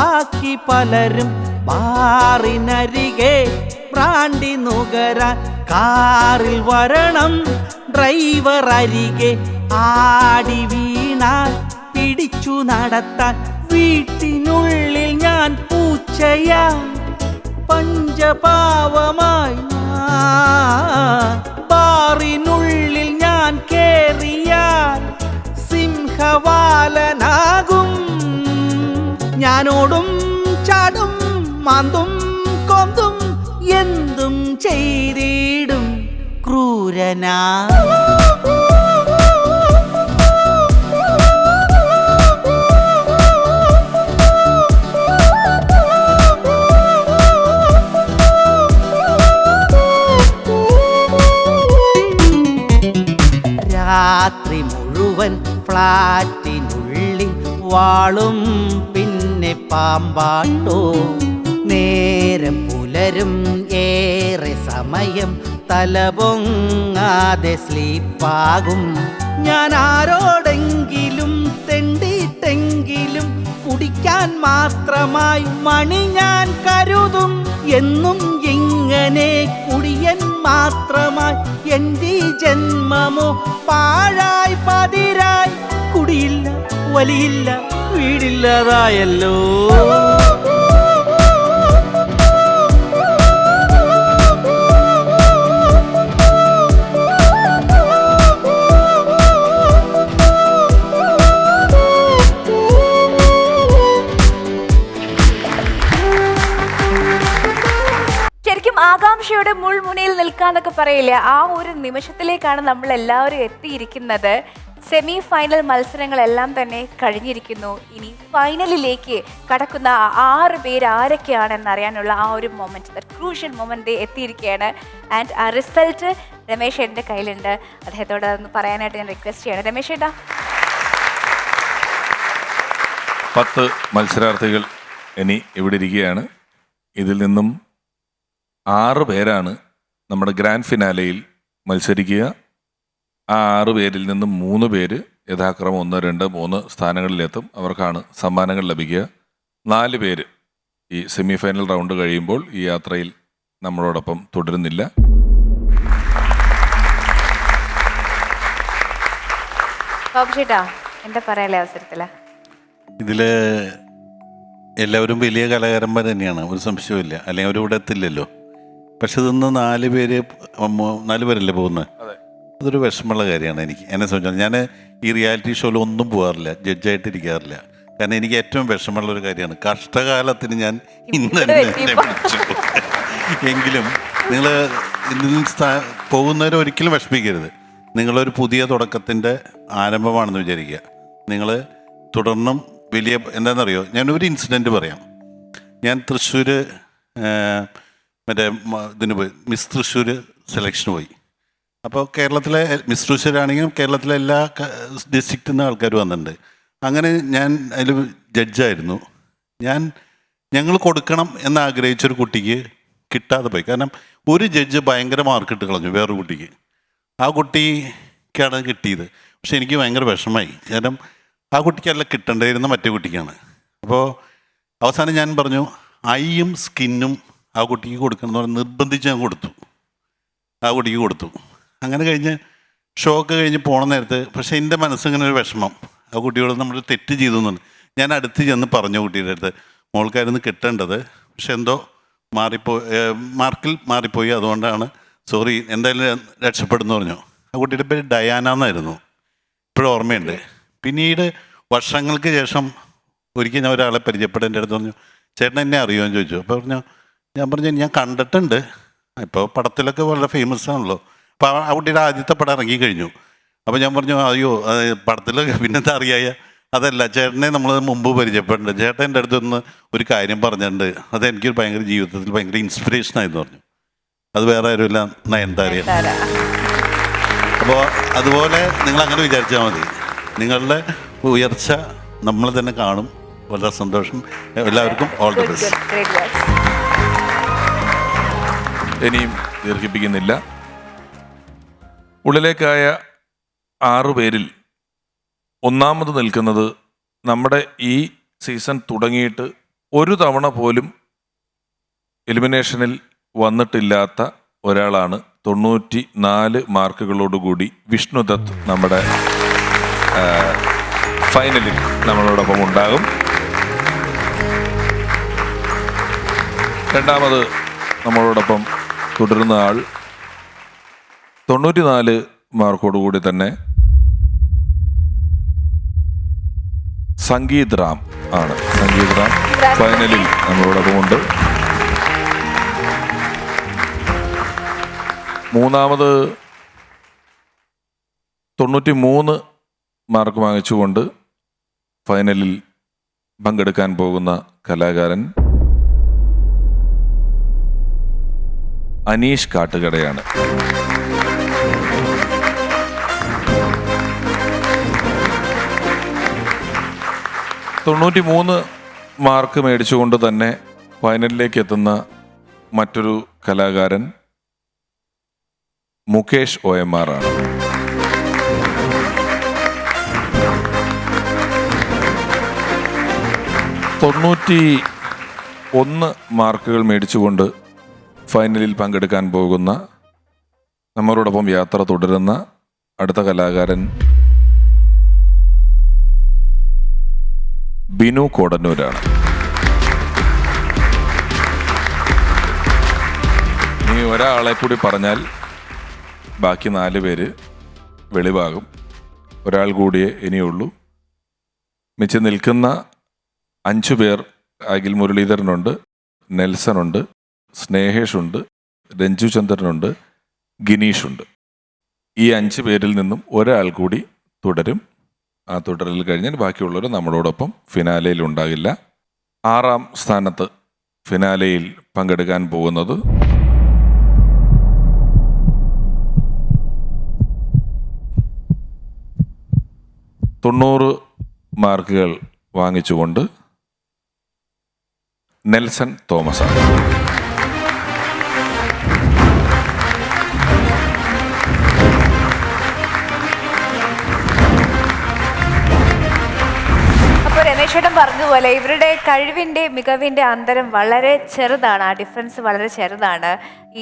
Speaker 10: ബാക്കി പലരും ബാറിനരികെ ബ്രാണ്ടി നുകരാൻ കാറിൽ വരണം ഡ്രൈവർ അരികെ ആടി വീണാൽ പിടിച്ചു നടത്താൻ വീട്ടിനുള്ളിൽ ഞാൻ പൂച്ചയാ പഞ്ചപാവമായി ബാറിനുള്ളിൽ ഞാൻ കേറിയാൽ സിംഹവാലനാകും ഞാനോടും ചാടും മാന്തും കൊന്തും എന്തും ചെയ്തിടും ക്രൂരനാ. രാത്രി മുഴുവൻ ഫ്ലാറ്റിനുള്ളിൽ വാളും പിന്നെ പാമ്പാട്ടോ നേരം പുലരും ഏറെ സമയം തലപൊങ്ങാതെ സ്ലീപ്പാകും ഞാൻ ആരോടെങ്കിലും തെണ്ടിട്ടെങ്കിലും കുടിക്കാൻ മാത്രമായി മണി ഞാൻ കരുതും എന്നും ഇങ്ങനെ കുടിയൻ മാത്രമായി എൻ്റെ ജന്മമോ പാഴായി പതിരായി കുടിയില്ല വലിയില്ല വീടില്ലാതായല്ലോ.
Speaker 1: ശരിക്കും ആകാംക്ഷയുടെ മുൾമുനയിൽ നിൽക്കാന്നൊക്കെ പറയില്ലേ, ആ ഒരു നിമിഷത്തിലേക്കാണ് നമ്മൾ എല്ലാവരും എത്തിയിരിക്കുന്നത്. സെമി ഫൈനൽ മത്സരങ്ങളെല്ലാം തന്നെ കഴിഞ്ഞിരിക്കുന്നു. ഇനി ഫൈനലിലേക്ക് കടക്കുന്ന 6 പേര് ആരൊക്കെയാണെന്ന് അറിയാനുള്ള ആ ഒരു മൊമെന്റ്, ക്രൂഷ്യൽ മൊമെന്റ് എത്തിയിരിക്കുകയാണ്. ആൻഡ് ആ റിസൾട്ട് രമേശ് എൻ്റെ കയ്യിലുണ്ട്. അദ്ദേഹത്തോട് അതൊന്ന് പറയാനായിട്ട് ഞാൻ റിക്വസ്റ്റ് ചെയ്യണം. രമേശ് ഏട്ടാ,
Speaker 3: 10 മത്സരാർത്ഥികൾ ഇനി ഇവിടെ ഇരിക്കുകയാണ്. ഇതിൽ നിന്നും 6 പേരാണ് നമ്മുടെ ഗ്രാൻഡ് ഫിനാലയിൽ മത്സരിക്കുക. ആ 6 പേരിൽ നിന്നും 3 പേര് യഥാക്രമം 1, 2, 3 സ്ഥാനങ്ങളിലെത്തും. അവർക്കാണ് സമ്മാനങ്ങൾ ലഭിക്കുക. 4 പേര് ഈ സെമി ഫൈനൽ റൗണ്ട് കഴിയുമ്പോൾ ഈ യാത്രയിൽ നമ്മളോടൊപ്പം തുടരുന്നില്ല.
Speaker 1: ചേട്ടാ എന്താ പറയാല്ലേ അവസരത്തില്?
Speaker 2: ഇതില് എല്ലാവരും വലിയ കലാകാരന്മാർ തന്നെയാണ്, ഒരു സംശയമില്ല. അല്ലെങ്കിൽ അവരിവിടെ എത്തില്ലല്ലോ. പക്ഷെ ഇതൊന്ന് 4 പേരല്ലേ പോകുന്നത്. അതൊരു വിഷമമുള്ള കാര്യമാണ് എന്നെ സംബന്ധിച്ചാൽ. ഞാൻ ഈ റിയാലിറ്റി ഷോയിൽ ഒന്നും പോകാറില്ല, ജഡ്ജായിട്ടിരിക്കാറില്ല. കാരണം എനിക്ക് ഏറ്റവും വിഷമമുള്ള ഒരു കാര്യമാണ്, കഷ്ടകാലത്തിന് ഞാൻ ഇന്ന് തന്നെ വിളിച്ചു. എങ്കിലും നിങ്ങൾ പോകുന്നവരെ ഒരിക്കലും വിഷമിക്കരുത്. നിങ്ങളൊരു പുതിയ തുടക്കത്തിൻ്റെ ആരംഭമാണെന്ന് വിചാരിക്കുക. നിങ്ങൾ തുടർന്നും വലിയ എന്താണെന്നറിയോ, ഞാനൊരു ഇൻസിഡൻറ്റ് പറയാം. ഞാൻ തൃശ്ശൂർ മറ്റേ ഇതിന് പോയി, മിസ് തൃശ്ശൂർ സെലക്ഷന് പോയി. അപ്പോൾ കേരളത്തിലെ മിസ് തൃശ്ശൂരാണെങ്കിലും കേരളത്തിലെ എല്ലാ ഡിസ്ട്രിക്റ്റിൽ നിന്ന് ആൾക്കാർ വന്നിട്ടുണ്ട്. അങ്ങനെ ഞാൻ അതിൽ ജഡ്ജായിരുന്നു. ഞങ്ങൾ കൊടുക്കണം എന്നാഗ്രഹിച്ചൊരു കുട്ടിക്ക് കിട്ടാതെ പോയി. കാരണം ഒരു ജഡ്ജ് ഭയങ്കര മാർക്കിട്ട് കളഞ്ഞു വേറൊരു കുട്ടിക്ക്. ആ കുട്ടിക്കാണ് കിട്ടിയത്. പക്ഷെ എനിക്ക് ഭയങ്കര വിഷമമായി. കാരണം ആ കുട്ടിക്കല്ല കിട്ടേണ്ടിയിരുന്ന മറ്റേ കുട്ടിക്കാണ്. അപ്പോൾ അവസാനം ഞാൻ പറഞ്ഞു ഐയും സ്കിന്നും ആ കുട്ടിക്ക് കൊടുക്കണം എന്ന് പറഞ്ഞ് നിർബന്ധിച്ച് ഞാൻ കൊടുത്തു. ആ കുട്ടിക്ക് കൊടുത്തു. അങ്ങനെ കഴിഞ്ഞ് ഷോ ഒക്കെ കഴിഞ്ഞ് പോണ നേരത്ത് പക്ഷേ എൻ്റെ മനസ്സിങ്ങനെ ഒരു വിഷമം, ആ കുട്ടിയോട് നമ്മൾ തെറ്റ് ചെയ്തു എന്നുണ്ട്. ഞാൻ അടുത്ത് ചെന്ന് പറഞ്ഞു കുട്ടിയുടെ അടുത്ത്, മോൾക്കായിരുന്നു കിട്ടേണ്ടത്, പക്ഷെ എന്തോ മാർക്കിൽ മാറിപ്പോയി, അതുകൊണ്ടാണ് സോറി, എന്തായാലും രക്ഷപ്പെടുന്നു പറഞ്ഞു. ആ കുട്ടിയുടെ പേര് ഡയാന എന്നായിരുന്നു, ഇപ്പോഴും ഓർമ്മയുണ്ട്. പിന്നീട് വർഷങ്ങൾക്ക് ശേഷം ഒരിക്കൽ ഞാൻ ഒരാളെ പരിചയപ്പെട്ട എൻ്റെ അടുത്ത് പറഞ്ഞു, ചേട്ടൻ എന്നെ അറിയുമെന്ന് ചോദിച്ചു. അപ്പോൾ ഞാൻ പറഞ്ഞു ഞാൻ കണ്ടിട്ടുണ്ട്, ഇപ്പോൾ പടത്തിലൊക്കെ വളരെ ഫേമസ് ആണല്ലോ. അപ്പോൾ ആ കുട്ടിയുടെ ആദ്യത്തെ പടം ഇറങ്ങിക്കഴിഞ്ഞു. അപ്പോൾ ഞാൻ പറഞ്ഞു അയ്യോ പടത്തിലൊക്കെ പിന്നെന്താ അറിയായ, അതല്ല ചേട്ടനെ നമ്മൾ മുമ്പ് പരിചയപ്പെട്ടിട്ടുണ്ട്, ചേട്ടൻ എൻ്റെ അടുത്തൊന്ന് ഒരു കാര്യം പറഞ്ഞിട്ടുണ്ട്, അതെനിക്ക് ഭയങ്കര ജീവിതത്തിൽ ഭയങ്കര ഇൻസ്പിറേഷനായിരുന്നു പറഞ്ഞു. അത് വേറെ ആരുമില്ല, നയൻതാരയാണ്. അപ്പോൾ അതുപോലെ നിങ്ങൾ അങ്ങനെ വിചാരിച്ചാൽ മതി, നിങ്ങളുടെ ഉയർച്ച നമ്മൾ തന്നെ കാണും. വളരെ സന്തോഷം. എല്ലാവർക്കും ഓൾ ദി ബെസ്റ്റ്.
Speaker 3: ഇനിയും ദീർഘിപ്പിക്കുന്നില്ല. ഉള്ളിലേക്കായ 6 പേരിൽ ഒന്നാമത് നിൽക്കുന്നത് നമ്മുടെ ഈ സീസൺ തുടങ്ങിയിട്ട് ഒരു തവണ പോലും എലിമിനേഷനിൽ വന്നിട്ടില്ലാത്ത ഒരാളാണ് 94 മാർക്കുകളോടുകൂടി വിഷ്ണുദത്ത് നമ്മുടെ ഫൈനലിൽ നമ്മളോടൊപ്പം ഉണ്ടാകും. രണ്ടാമത് നമ്മളോടൊപ്പം തുടരുന്ന ആൾ 94 മാർക്കോടുകൂടി തന്നെ സംഗീത് റാം ആണ്. സംഗീത് റാം ഫൈനലിൽ നമ്മളോടൊപ്പം ഉണ്ട്. മൂന്നാമത് 93 മാർക്ക് വാങ്ങിച്ചുകൊണ്ട് ഫൈനലിൽ പങ്കെടുക്കാൻ പോകുന്ന കലാകാരൻ അനീഷ് കാട്ടുകടയാണ്. തൊണ്ണൂറ്റി മാർക്ക് മേടിച്ചുകൊണ്ട് തന്നെ ഫൈനലിലേക്ക് എത്തുന്ന മറ്റൊരു കലാകാരൻ മുകേഷ് OMR ആണ്. തൊണ്ണൂറ്റി മാർക്കുകൾ മേടിച്ചുകൊണ്ട് ഫൈനലിൽ പങ്കെടുക്കാൻ പോകുന്ന നമ്മളോടൊപ്പം യാത്ര തുടരുന്ന അടുത്ത കലാകാരൻ ബിനു കോടന്നൂരാണ്. ഇനി ഒരാളെ കൂടി പറഞ്ഞാൽ ബാക്കി 4 പേര് വെളിവാകും. ഒരാൾ കൂടിയേ ഇനിയുള്ളൂ. മിച്ചം നിൽക്കുന്ന 5 പേർ അഖിൽ മുരളീധരനുണ്ട്, നെൽസനുണ്ട്, സ്നേഹേഷുണ്ട്, രഞ്ജു ചന്ദ്രനുണ്ട്, ഗിനീഷുണ്ട്. ഈ 5 പേരിൽ നിന്നും ഒരാൾ കൂടി തുടരും. ആ തുടരൽ കഴിഞ്ഞാൽ ബാക്കിയുള്ളവർ നമ്മളോടൊപ്പം ഫിനാലയിൽ ഉണ്ടാകില്ല. 6ാം സ്ഥാനത്ത് ഫിനാലയിൽ പങ്കെടുക്കാൻ പോകുന്നത് തൊണ്ണൂറ് മാർക്കുകൾ വാങ്ങിച്ചുകൊണ്ട് നെൽസൺ തോമസ് ആണ്.
Speaker 1: രമേശേട്ടൻ പറഞ്ഞതുപോലെ ഇവരുടെ കഴിവിൻ്റെ മികവിൻ്റെ അന്തരം വളരെ ചെറുതാണ്. ആ ഡിഫറൻസ് വളരെ ചെറുതാണ്.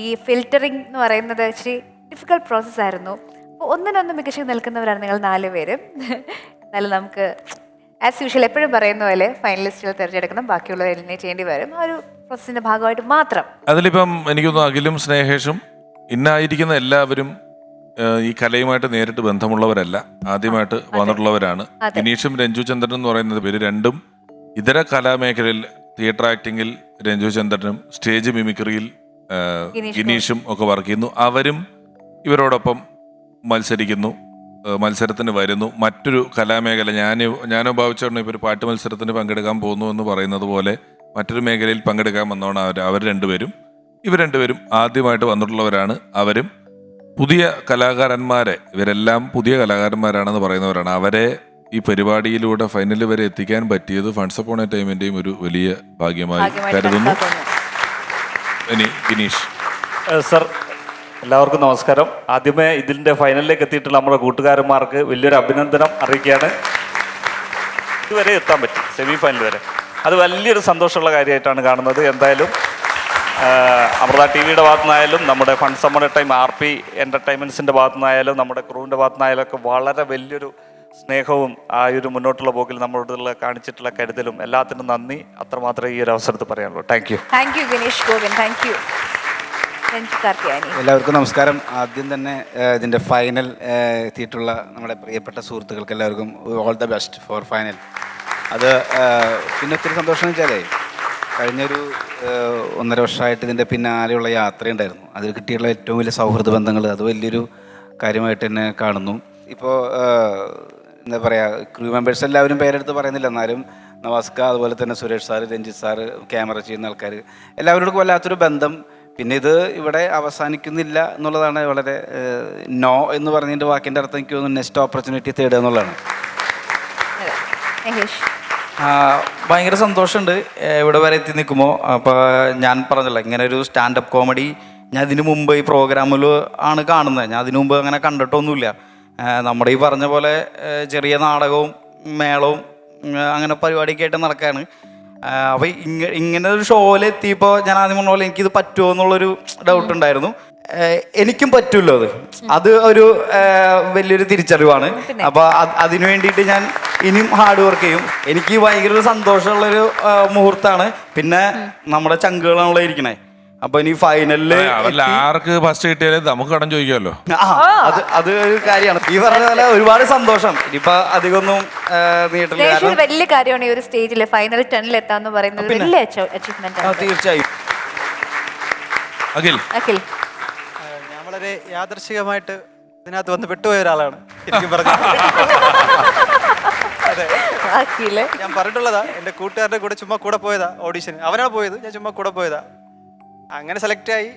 Speaker 1: ഈ ഫിൽറ്ററിംഗ് എന്ന് പറയുന്നത് ഇച്ചിരി ഡിഫിക്കൽട്ട് പ്രോസസ്സായിരുന്നു. അപ്പോൾ ഒന്നിനൊന്ന് മികച്ചു നിൽക്കുന്നവരാണ് നിങ്ങൾ 4 പേരും. എന്നാലും നമുക്ക് ആസ് യൂഷ്വൽ എപ്പോഴും പറയുന്ന പോലെ ഫൈനലിസ്റ്റുകൾ തിരഞ്ഞെടുക്കണം, ബാക്കിയുള്ളവർ എലിമിനേറ്റ് ചെയ്യേണ്ടി വരും. ആ ഒരു പ്രോസസ്സിൻ്റെ ഭാഗമായിട്ട് മാത്രം.
Speaker 3: അതിലിപ്പം എനിക്കൊന്ന് അഖിലും സ്നേഹേഷും ഇന്നായിരിക്കുന്ന എല്ലാവരും ഈ കലയുമായിട്ട് നേരിട്ട് ബന്ധമുള്ളവരല്ല, ആദ്യമായിട്ട് വന്നിട്ടുള്ളവരാണ്. ഗിനീഷും രഞ്ജു ചന്ദ്രനും എന്ന് പറയുന്നത് പേര് രണ്ടും ഇതര കലാമേഖലയിൽ തിയേറ്റർ ആക്ടിങ്ങിൽ രഞ്ജു ചന്ദ്രനും സ്റ്റേജ് മിമിക്രിയിൽ ഗിനീഷും ഒക്കെ വർക്ക് ചെയ്യുന്നു. അവരും ഇവരോടൊപ്പം മത്സരിക്കുന്നു, മത്സരത്തിന് വരുന്നു. മറ്റൊരു കലാമേഖല ഞാനോ ഭാവിച്ചാണ് ഇപ്പോൾ ഒരു പാട്ട് മത്സരത്തിന് പങ്കെടുക്കാൻ പോകുന്നു എന്ന് പറയുന്നത് പോലെ മറ്റൊരു മേഖലയിൽ പങ്കെടുക്കാൻ വന്നതാണ് അവർ രണ്ടുപേരും. ഇവർ രണ്ടുപേരും ആദ്യമായിട്ട് വന്നിട്ടുള്ളവരാണ്. അവരും പുതിയ കലാകാരന്മാരെ, ഇവരെല്ലാം പുതിയ കലാകാരന്മാരാണെന്ന് പറയുന്നവരാണ്. അവരെ ഈ പരിപാടിയിലൂടെ ഫൈനൽ വരെ എത്തിക്കാൻ പറ്റിയത് ഫണ്ട്സ് അപ്പോൺ എ ടൈമിന്റെയും ഒരു വലിയ ഭാഗ്യമായി കരുതുന്നു. ഇനി ഗിനീഷ്
Speaker 6: സർ, എല്ലാവർക്കും നമസ്കാരം. ആദ്യമേ ഇതിൻ്റെ ഫൈനലിലേക്ക് എത്തിയിട്ടുള്ള നമ്മുടെ കൂട്ടുകാരന്മാർക്ക് വലിയൊരു അഭിനന്ദനം അറിയിക്കുകയാണ്. ഇതുവരെ എത്താൻ പറ്റി, സെമി ഫൈനൽ വരെ. അത് വലിയൊരു സന്തോഷമുള്ള കാര്യമായിട്ടാണ് കാണുന്നത്. എന്തായാലും അമൃത TV-യുടെ ഭാഗത്തു നിന്നായാലും നമ്മുടെ funds upon a time RP എൻ്റർടൈൻമെൻറ്റ്സിൻ്റെ ഭാഗത്തു നിന്നായാലും നമ്മുടെ ക്രൂവിൻ്റെ ഭാഗത്തു നിന്നായാലും ഒക്കെ വളരെ വലിയൊരു സ്നേഹവും ആ ഒരു മുന്നോട്ടുള്ള പോക്കിൽ നമ്മളോടുള്ള കാണിച്ചിട്ടുള്ള കരുതലും എല്ലാത്തിനും നന്ദി. അത്രമാത്രമേ ഈ ഒരു അവസരത്തിൽ പറയാനുള്ളൂ. Thank you.
Speaker 1: Thank you Gineesh Govind. Thank you.
Speaker 11: എല്ലാവർക്കും നമസ്കാരം. ആദ്യം തന്നെ ഇതിൻ്റെ ഫൈനൽ എത്തിയിട്ടുള്ള നമ്മുടെ പ്രിയപ്പെട്ട സുഹൃത്തുക്കൾക്ക് എല്ലാവർക്കും all the best for final. അത് പിന്നെ ഒത്തിരി സന്തോഷം എന്ന് വെച്ചാലേ കഴിഞ്ഞൊരു 1.5 വർഷമായിട്ട് ഇതിൻ്റെ പിന്നാലെയുള്ള യാത്രയുണ്ടായിരുന്നു. അതിൽ കിട്ടിയുള്ള ഏറ്റവും വലിയ സൗഹൃദ ബന്ധങ്ങൾ അത് വലിയൊരു കാര്യമായിട്ട് തന്നെ കാണുന്നു. ഇപ്പോൾ എന്താ പറയുക, ക്രൂ മെമ്പേഴ്സ് എല്ലാവരും പേരെടുത്ത് പറയുന്നില്ല, എന്നാലും നവാസ്ക, അതുപോലെ തന്നെ Suresh sir, Ranjith sir, camera ചെയ്യുന്ന ആൾക്കാർ, എല്ലാവരോടും വല്ലാത്തൊരു ബന്ധം. പിന്നെ ഇത് ഇവിടെ അവസാനിക്കുന്നില്ല എന്നുള്ളതാണ് വളരെ നോ എന്ന് പറഞ്ഞതിൻ്റെ വാക്കിൻ്റെ അർത്ഥം എനിക്ക് തോന്നുന്നു നെക്സ്റ്റ് ഓപ്പർച്യൂണിറ്റി തേടുക എന്നുള്ളതാണ്. ഭയങ്കര സന്തോഷമുണ്ട് ഇവിടെ വരെ എത്തി നിൽക്കുമ്പോൾ. അപ്പോൾ ഞാൻ പറഞ്ഞല്ലോ, ഇങ്ങനെ ഒരു സ്റ്റാൻഡപ്പ് കോമഡി ഞാൻ ഇതിനു മുമ്പ് ഈ പ്രോഗ്രാമിൽ ആണ് കാണുന്നത്. ഞാൻ അതിനു മുമ്പ് അങ്ങനെ കണ്ടിട്ടൊന്നുമില്ല. നമ്മുടെ ഈ പറഞ്ഞ പോലെ ചെറിയ നാടകവും മേളവും അങ്ങനെ പരിപാടിയൊക്കെ ആയിട്ട് നടക്കുകയാണ്. അപ്പോൾ ഇങ്ങനെ ഒരു ഷോയിൽ എത്തിയപ്പോൾ ഞാൻ ആദ്യം പറഞ്ഞ പോലെ എനിക്കിത് പറ്റുമോ എന്നുള്ളൊരു ഡൗട്ട് ഉണ്ടായിരുന്നു. എനിക്കും പറ്റുമല്ലോ അത് ഒരു വലിയൊരു തിരിച്ചറിവാണ്. അപ്പോൾ അതിനു വേണ്ടിയിട്ട് ഞാൻ ഇനിയും ഹാർഡ് വർക്ക് ചെയ്യും. എനിക്ക് ഭയങ്കര ഒരു സന്തോഷമുള്ളൊരു മുഹൂർത്തമാണ്. പിന്നെ നമ്മുടെ ചങ്കുകളാണല്ലോ ഇരിക്കണേ. അപ്പൊ ഇനി ഫൈനലില്
Speaker 3: ആർക്ക് ഫസ്റ്റ് കിട്ടിയാലേ നമുക്ക് കടം ചോദിക്കാമല്ലോ.
Speaker 11: അത് ഒരു കാര്യമാണ്. ഈ പറഞ്ഞ പോലെ ഒരുപാട് സന്തോഷം. ഇനിയിപ്പൊ അധികമൊന്നും നീട്ടില്ല.
Speaker 1: വലിയ കാര്യമാണ് ഈ ഒരു സ്റ്റേജിൽ ഫൈനൽ 10-ൽ എത്താന്ന് പറയുന്നത്. വലിയ അച്ചീവ്മെന്റ്.
Speaker 11: തീർച്ചയായും.
Speaker 3: അഖിൽ
Speaker 7: ഞാൻ വളരെ യാദർശികമായിട്ട് ഇതിനകത്ത് വന്ന് പെട്ടുപോയ ഒരാളാണ് ശരിക്കും പറഞ്ഞു. അതെ, ഞാൻ പറഞ്ഞിട്ടുള്ളതാ. എൻ്റെ കൂട്ടുകാരുടെ കൂടെ ചുമ്മാ കൂടെ പോയതാ ഓഡീഷന്. അവനാണ് പോയത്, ഞാൻ ചുമ്മാ കൂടെ പോയതാ. അങ്ങനെ സെലക്ട് ആയി.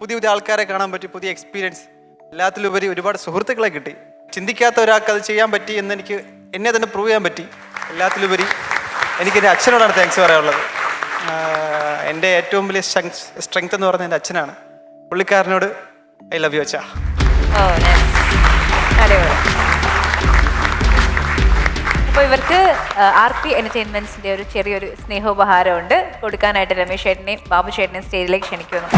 Speaker 7: പുതിയ പുതിയ ആൾക്കാരെ കാണാൻ പറ്റി, പുതിയ എക്സ്പീരിയൻസ്. എല്ലാത്തിലുപരി ഒരുപാട് സുഹൃത്തുക്കളെ കിട്ടി. ചിന്തിക്കാത്ത ഒരാൾക്ക് അത് ചെയ്യാൻ പറ്റി എന്ന് എന്നെ തന്നെ പ്രൂവ് ചെയ്യാൻ പറ്റി. എല്ലാത്തിലുപരി എനിക്ക് എൻ്റെ അച്ഛനോടാണ് താങ്ക്സ് പറയാനുള്ളത്. എൻ്റെ ഏറ്റവും വലിയ സ്ട്രെങ്ത് എന്ന് പറയുന്നത് എൻ്റെ അച്ഛനാണ്. പുള്ളിക്കാരനോട് ഐ ലവ് യു അച്ഛാ.
Speaker 1: അപ്പോൾ ഇവർക്ക് ആർത്തി എന്റർടൈൻമെന്റ്സിന്റെ ഒരു ചെറിയൊരു സ്നേഹോപഹാരമുണ്ട് കൊടുക്കാനായിട്ട്. രമേശ് ചേട്ടനെയും ബാബു ചേട്ടനെയും സ്റ്റേജിലേക്ക് ക്ഷണിക്കുന്നു.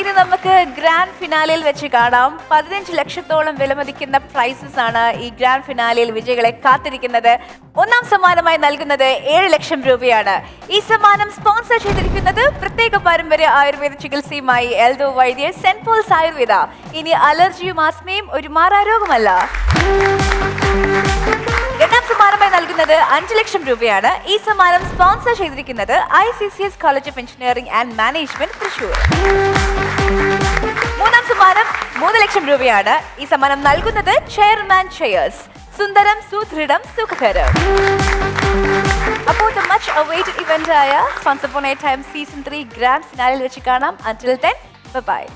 Speaker 1: ഇനി നമുക്ക് ഗ്രാൻഡ് ഫിനാലയിൽ വെച്ച് കാണാം. 15 ലക്ഷത്തോളം വിലമതിക്കുന്ന പ്രൈസസ് ആണ് ഈ ഗ്രാൻഡ് ഫിനാലയിൽ വിജയികളെ കാത്തിരിക്കുന്നത്. ഒന്നാം സമ്മാനമായി നൽകുന്നത് 7 ലക്ഷം രൂപയാണ്. ഈ സമ്മാനം സ്പോൺസർ ചെയ്തിരിക്കുന്നത് പ്രത്യേക പാരമ്പര്യ ആയുർവേദ ചികിത്സയുമായി എൽദോ വൈദ്യർ, സെന്റ് പോൾസ് ആയുർവേദ. ഇനി അലർജിയും ആസ്മയും ഒരു മാറാരോഗമല്ല. രണ്ടാം സമ്മാനമായി നൽകുന്നത് 5 ലക്ഷം രൂപയാണ്. ഈ സമ്മാനം സ്പോൺസർ ചെയ്തിരിക്കുന്നത് ICCS college of engineering and management Thrissur. മൂന്നാം സമ്മാനം 3 ലക്ഷം രൂപയാണ്. ഈ സമ്മാനം നൽകുന്നത് ചെയർമാൻ ചെയേഴ്സ്, സുന്ദരം സുദൃഢം സുഖകരം. അപ്പോൾ the much awaited event ആയ Once Upon a Time season 3 grand ഫിനാലിൽ വെച്ച് കാണാം. Until then, bye bye.